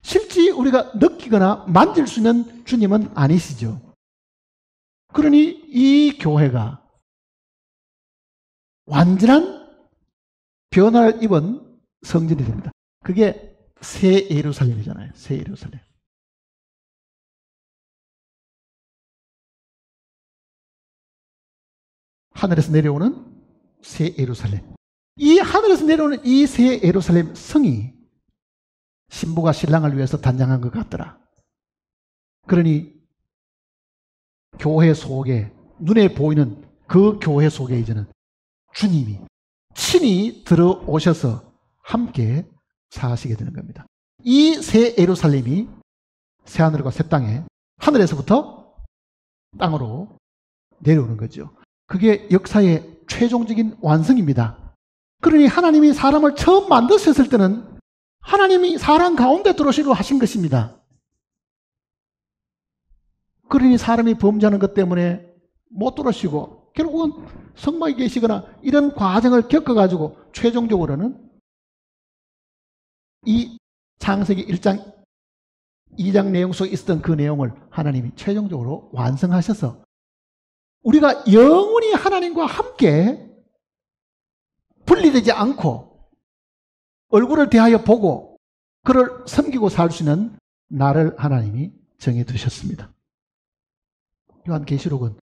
실제 우리가 느끼거나 만질 수 있는 주님은 아니시죠. 그러니 이 교회가 완전한 변화를 입은 성전이 됩니다. 그게 새 예루살렘이잖아요. 새 예루살렘. 하늘에서 내려오는 새 예루살렘. 이 하늘에서 내려오는 이 새 예루살렘 성이 신부가 신랑을 위해서 단장한 것 같더라. 그러니 교회 속에 눈에 보이는 그 교회 속에 이제는 주님이 친히 들어오셔서 함께 사시게 되는 겁니다. 이 새 예루살렘이 새 하늘과 새 땅에 하늘에서부터 땅으로 내려오는 거죠. 그게 역사의 최종적인 완성입니다. 그러니 하나님이 사람을 처음 만드셨을 때는 하나님이 사람 가운데 들어오시려 하신 것입니다. 그러니 사람이 범죄하는 것 때문에 못 들어오시고 결국은 성막에 계시거나 이런 과정을 겪어가지고 최종적으로는 이 창세기 1장 2장 내용 속에 있었던 그 내용을 하나님이 최종적으로 완성하셔서 우리가 영원히 하나님과 함께 분리되지 않고 얼굴을 대하여 보고 그를 섬기고 살 수 있는 나를 하나님이 정해두셨습니다. 요한계시록은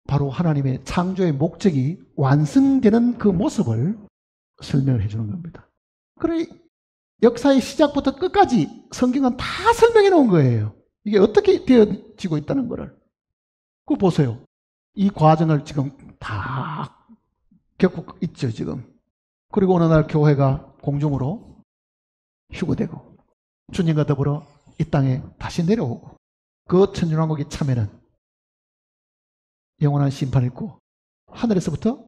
바로 하나님의 창조의 목적이 완성되는 그 모습을 설명을 해주는 겁니다. 그러니 역사의 시작부터 끝까지 성경은 다 설명해 놓은 거예요. 이게 어떻게 되어지고 있다는 거를. 그거 보세요. 이 과정을 지금 다 겪고 있죠, 지금. 그리고 어느 날 교회가 공중으로 휴거되고 주님과 더불어 이 땅에 다시 내려오고 그 천년왕국의 참에는 영원한 심판이 있고 하늘에서부터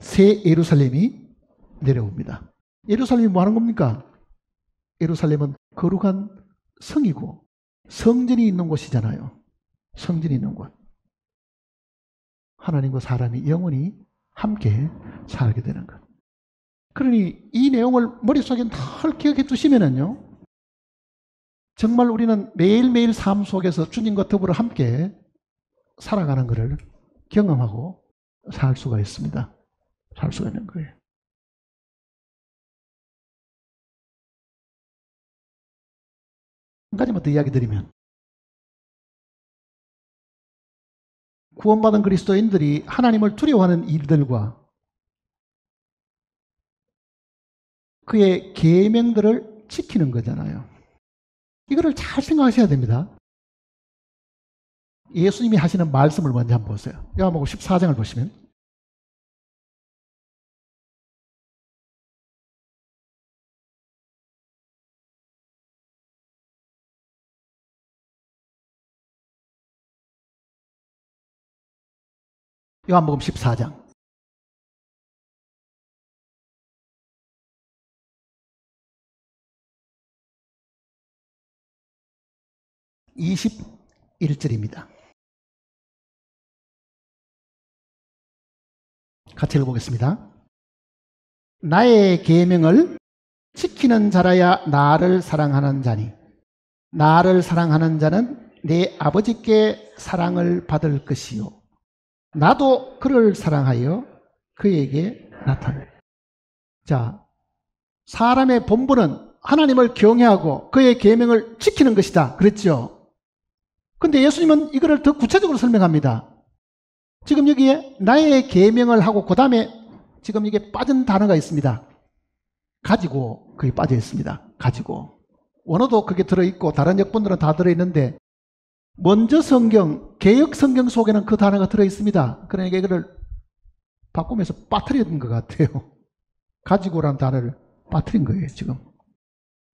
새 예루살렘이 내려옵니다. 예루살렘이 뭐 하는 겁니까? 예루살렘은 거룩한 성이고 성전이 있는 곳이잖아요. 성전이 있는 곳. 하나님과 사람이 영원히 함께 살게 되는 것. 그러니 이 내용을 머릿속에 늘 기억해 두시면은요, 정말 우리는 매일매일 삶 속에서 주님과 더불어 함께 살아가는 것을 경험하고 살 수가 있습니다. 살 수가 있는 거예요. 한 가지만 더 이야기 드리면, 구원받은 그리스도인들이 하나님을 두려워하는 일들과 그의 계명들을 지키는 거잖아요. 이거를 잘 생각하셔야 됩니다. 예수님이 하시는 말씀을 먼저 한번 보세요. 요한복음 14장을 보시면 요한복음 14장 21절입니다. 같이 읽어보겠습니다. 나의 계명을 지키는 자라야 나를 사랑하는 자니 나를 사랑하는 자는 내 아버지께 사랑을 받을 것이요 나도 그를 사랑하여 그에게 나타내. 자, 사람의 본분은 하나님을 경외하고 그의 계명을 지키는 것이다. 그랬죠? 근데 예수님은 이거를 더 구체적으로 설명합니다. 지금 여기에 나의 계명을 하고 그 다음에 지금 이게 빠진 단어가 있습니다. 가지고 그게 빠져 있습니다. 가지고. 원어도 그게 들어있고 다른 역본들은 다 들어있는데 먼저 성경, 개역 성경 속에는 그 단어가 들어있습니다. 그러니까 이거를 바꾸면서 빠뜨린 것 같아요. 가지고라는 단어를 빠뜨린 거예요, 지금.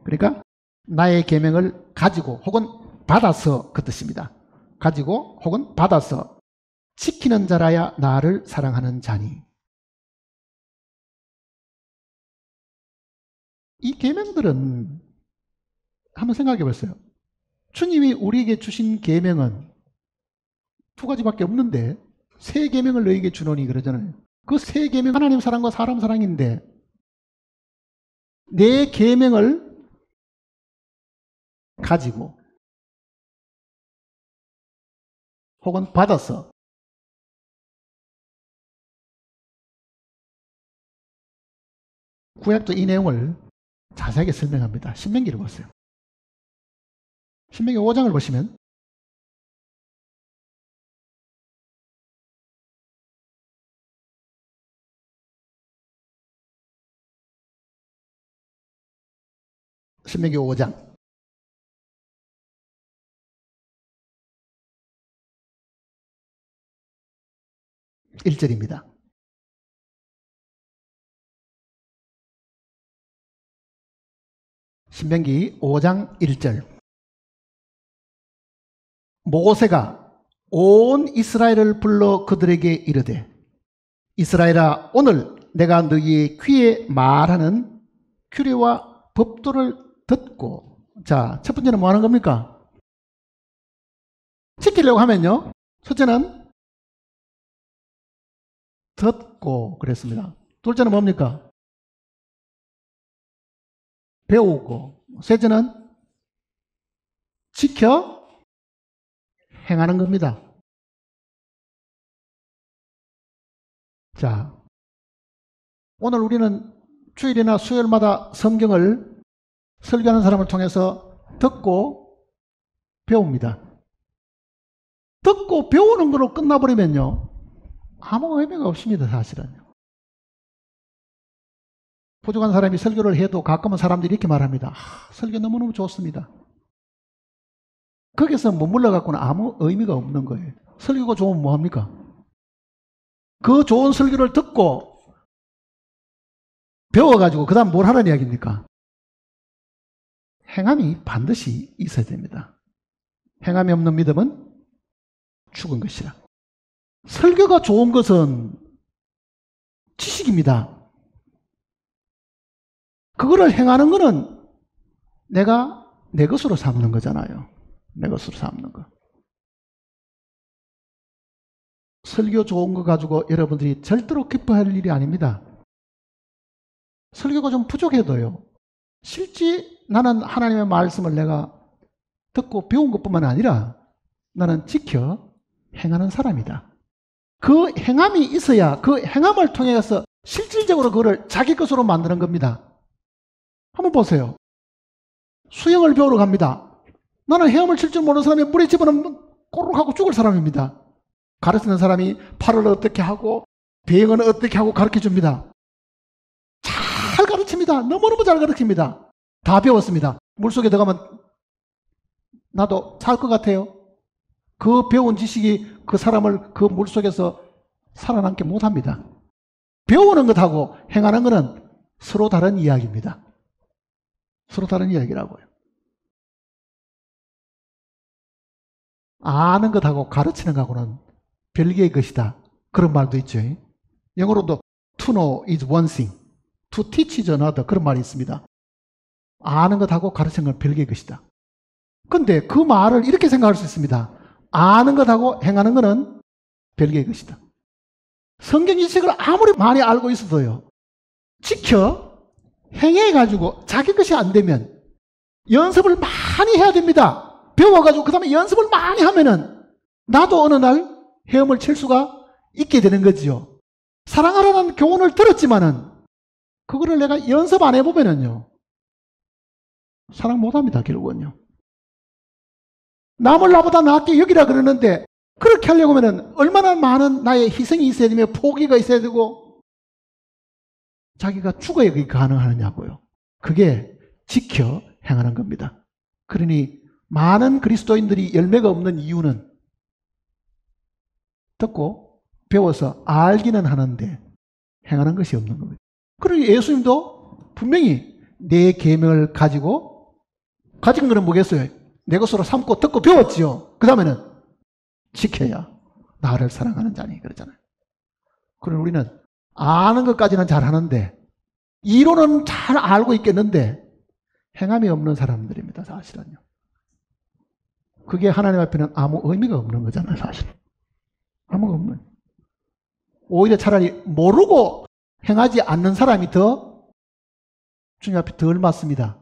그러니까 나의 계명을 가지고 혹은 받아서 그 뜻입니다. 가지고 혹은 받아서 지키는 자라야 나를 사랑하는 자니. 이 계명들은 한번 생각해 보세요. 주님이 우리에게 주신 계명은 두 가지밖에 없는데 세 계명을 너희에게 주노니 그러잖아요. 그 세 계명 하나님 사랑과 사람 사랑인데 내 계명을 가지고 혹은 받아서 구약도 이 내용을 자세하게 설명합니다. 신명기를 보세요. 신명기 5장을 보시면 신명기 5장 1절입니다. 신명기 5장 1절 모세가 온 이스라엘을 불러 그들에게 이르되 이스라엘아 오늘 내가 너희의 귀에 말하는 규례와 법도를 듣고, 자, 첫 번째는 뭐 하는 겁니까? 지키려고 하면요, 첫째는 듣고 그랬습니다. 둘째는 뭡니까? 배우고, 셋째는 지켜 행하는 겁니다. 자, 오늘 우리는 주일이나 수요일마다 성경을 설교하는 사람을 통해서 듣고 배웁니다. 듣고 배우는 걸로 끝나버리면요, 아무 의미가 없습니다, 사실은요. 부족한 사람이 설교를 해도 가끔은 사람들이 이렇게 말합니다. 설교 너무너무 좋습니다. 거기서 머물러 갖고는 아무 의미가 없는 거예요. 설교가 좋으면 뭐합니까? 그 좋은 설교를 듣고 배워가지고 그 다음 뭘 하라는 이야기입니까? 행함이 반드시 있어야 됩니다. 행함이 없는 믿음은 죽은 것이라. 설교가 좋은 것은 지식입니다. 그거를 행하는 것은 내가 내 것으로 삼는 거잖아요. 내 것으로 삼는 거. 설교 좋은 거 가지고 여러분들이 절대로 기뻐할 일이 아닙니다. 설교가 좀 부족해도요, 실제 나는 하나님의 말씀을 내가 듣고 배운 것뿐만 아니라 나는 지켜 행하는 사람이다. 그 행함이 있어야 그 행함을 통해서 실질적으로 그거를 자기 것으로 만드는 겁니다. 한번 보세요. 수영을 배우러 갑니다. 나는 헤엄을 칠 줄 모르는 사람이 물에 집어넣으면 꼬르륵 하고 죽을 사람입니다. 가르치는 사람이 팔을 어떻게 하고 비행은 어떻게 하고 가르쳐 줍니다. 잘 가르칩니다. 너무너무 잘 가르칩니다. 다 배웠습니다. 물속에 들어가면 나도 살 것 같아요. 그 배운 지식이 그 사람을 그 물속에서 살아남게 못합니다. 배우는 것하고 행하는 것은 서로 다른 이야기입니다. 서로 다른 이야기라고요. 아는 것하고 가르치는 것하고는 별개의 것이다. 그런 말도 있죠. 영어로도 to know is one thing, to teach is another. 그런 말이 있습니다. 아는 것하고 가르치는 건 별개의 것이다. 근데 그 말을 이렇게 생각할 수 있습니다. 아는 것하고 행하는 것은 별개의 것이다. 성경 지식을 아무리 많이 알고 있어도요, 지켜 행해가지고 자기 것이 안 되면 연습을 많이 해야 됩니다. 배워가지고 그 다음에 연습을 많이 하면은 나도 어느 날 헤엄을 칠 수가 있게 되는 거지요. 사랑하라는 교훈을 들었지만은 그거를 내가 연습 안 해보면은요, 사랑 못합니다, 결국은요. 남을 나보다 낫게 여기라 그러는데 그렇게 하려고 하면은 얼마나 많은 나의 희생이 있어야 되며 포기가 있어야 되고 자기가 죽어야 그게 가능하느냐고요. 그게 지켜 행하는 겁니다. 그러니 많은 그리스도인들이 열매가 없는 이유는 듣고 배워서 알기는 하는데 행하는 것이 없는 겁니다. 그리고 예수님도 분명히 내 계명을 가진 거는 뭐겠어요? 내 것으로 삼고 듣고 배웠지요. 그 다음에는 지켜야 나를 사랑하는 자니 그러잖아요. 그럼 우리는 아는 것까지는 잘 하는데 이론은 잘 알고 있겠는데 행함이 없는 사람들입니다, 사실은요. 그게 하나님 앞에는 아무 의미가 없는 거잖아요, 사실. 아무가 없는. 오히려 차라리 모르고 행하지 않는 사람이 더 주님 앞에 덜 맞습니다.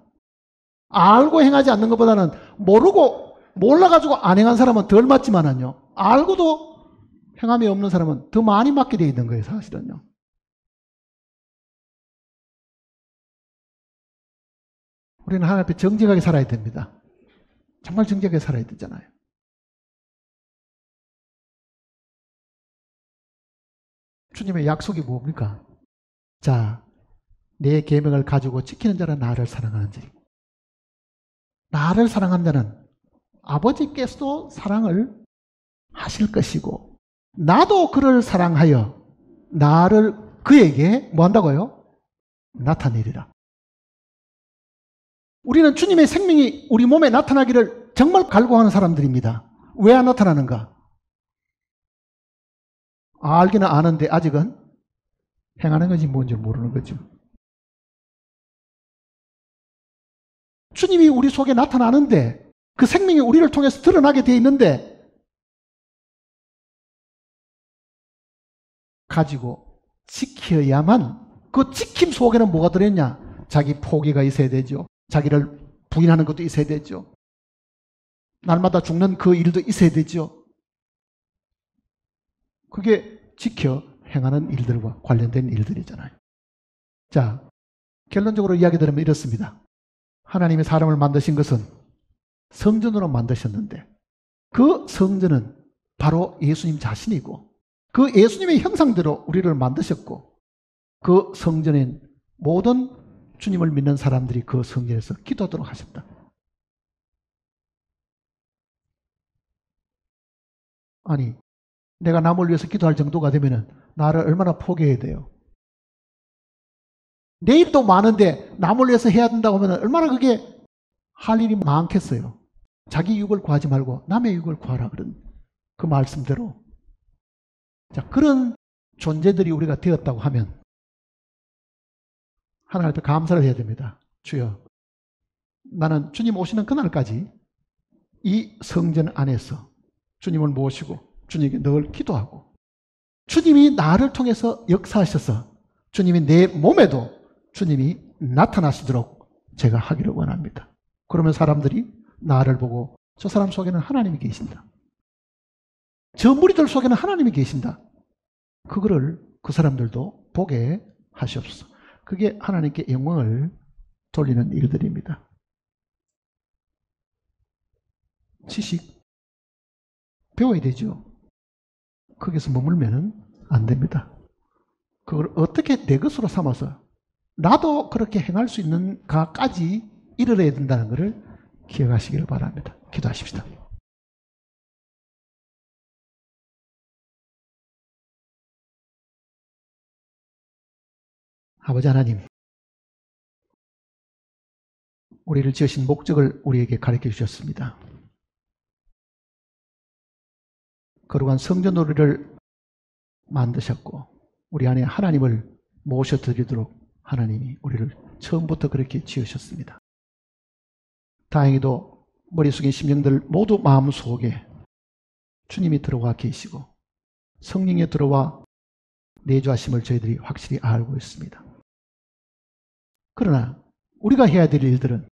알고 행하지 않는 것보다는 모르고 몰라가지고 안 행한 사람은 덜 맞지만은요, 알고도 행함이 없는 사람은 더 많이 맞게 되어 있는 거예요, 사실은요. 우리는 하나님 앞에 정직하게 살아야 됩니다. 정말 정직하게 살아야 되잖아요. 주님의 약속이 뭡니까? 자, 내 계명을 가지고 지키는 자는 나를 사랑하는 자니. 나를 사랑하는 자는 아버지께서도 사랑을 하실 것이고 나도 그를 사랑하여 나를 그에게 뭐 한다고요? 나타내리라. 우리는 주님의 생명이 우리 몸에 나타나기를 정말 갈구하는 사람들입니다. 왜 안 나타나는가? 알기는 아는데 아직은 행하는 건지 뭔지 모르는 거죠. 주님이 우리 속에 나타나는데 그 생명이 우리를 통해서 드러나게 되어 있는데 가지고 지켜야만, 그 지킴 속에는 뭐가 들어있냐? 자기 포기가 있어야 되죠. 자기를 부인하는 것도 있어야 되죠. 날마다 죽는 그 일도 있어야 되죠. 그게 지켜 행하는 일들과 관련된 일들이잖아요. 자, 결론적으로 이야기 드리면 이렇습니다. 하나님이 사람을 만드신 것은 성전으로 만드셨는데 그 성전은 바로 예수님 자신이고 그 예수님의 형상대로 우리를 만드셨고 그 성전인 모든 주님을 믿는 사람들이 그 성전에서 기도하도록 하셨다. 아니, 내가 남을 위해서 기도할 정도가 되면 나를 얼마나 포기해야 돼요? 내 일도 많은데 남을 위해서 해야 된다고 하면 얼마나 그게 할 일이 많겠어요. 자기 유익을 구하지 말고 남의 유익을 구하라 그런 그 말씀대로. 자, 그런 존재들이 우리가 되었다고 하면 하나님 앞에 감사를 해야 됩니다. 주여, 나는 주님 오시는 그날까지 이 성전 안에서 주님을 모시고 주님께 늘 기도하고 주님이 나를 통해서 역사하셔서 주님이 내 몸에도 주님이 나타나시도록 제가 하기를 원합니다. 그러면 사람들이 나를 보고 저 사람 속에는 하나님이 계신다. 저 무리들 속에는 하나님이 계신다. 그거를 그 사람들도 보게 하시옵소서. 그게 하나님께 영광을 돌리는 일들입니다. 지식 배워야 되죠. 거기서 머물면 안 됩니다. 그걸 어떻게 내 것으로 삼아서 나도 그렇게 행할 수 있는가까지 이르러야 된다는 것을 기억하시기를 바랍니다. 기도하십시다. 아버지 하나님, 우리를 지으신 목적을 우리에게 가르쳐 주셨습니다. 거룩한 성전 우리를 만드셨고 우리 안에 하나님을 모셔드리도록 하나님이 우리를 처음부터 그렇게 지으셨습니다. 다행히도 머리 숙인 심령들 모두 마음속에 주님이 들어와 계시고 성령이 들어와 내주하심을 저희들이 확실히 알고 있습니다. 그러나 우리가 해야 될 일들은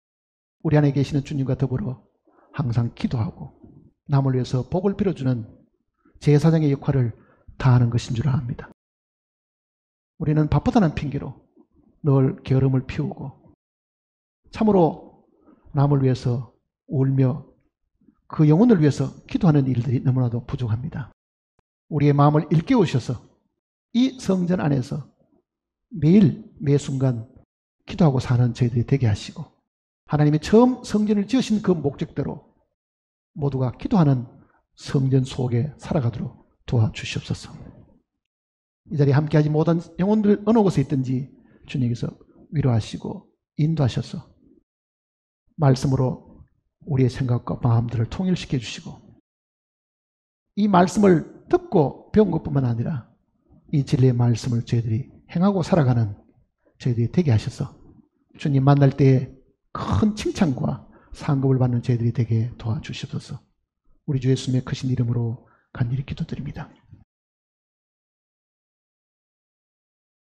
우리 안에 계시는 주님과 더불어 항상 기도하고 남을 위해서 복을 빌어주는 제사장의 역할을 다하는 것인 줄 압니다. 우리는 바쁘다는 핑계로 늘 게으름을 피우고 참으로 남을 위해서 울며 그 영혼을 위해서 기도하는 일들이 너무나도 부족합니다. 우리의 마음을 일깨우셔서 이 성전 안에서 매일 매 순간 기도하고 사는 저희들이 되게 하시고 하나님이 처음 성전을 지으신 그 목적대로 모두가 기도하는 성전 속에 살아가도록 도와주시옵소서. 이 자리에 함께하지 못한 영혼들 어느 곳에 있든지 주님께서 위로하시고 인도하셔서 말씀으로 우리의 생각과 마음들을 통일시켜 주시고 이 말씀을 듣고 배운 것뿐만 아니라 이 진리의 말씀을 저희들이 행하고 살아가는 저희들이 되게 하셔서 주님 만날 때에 큰 칭찬과 상급을 받는 저희들이 되게 도와주시옵소서. 우리 주 예수님의 크신 이름으로 간절히 기도드립니다.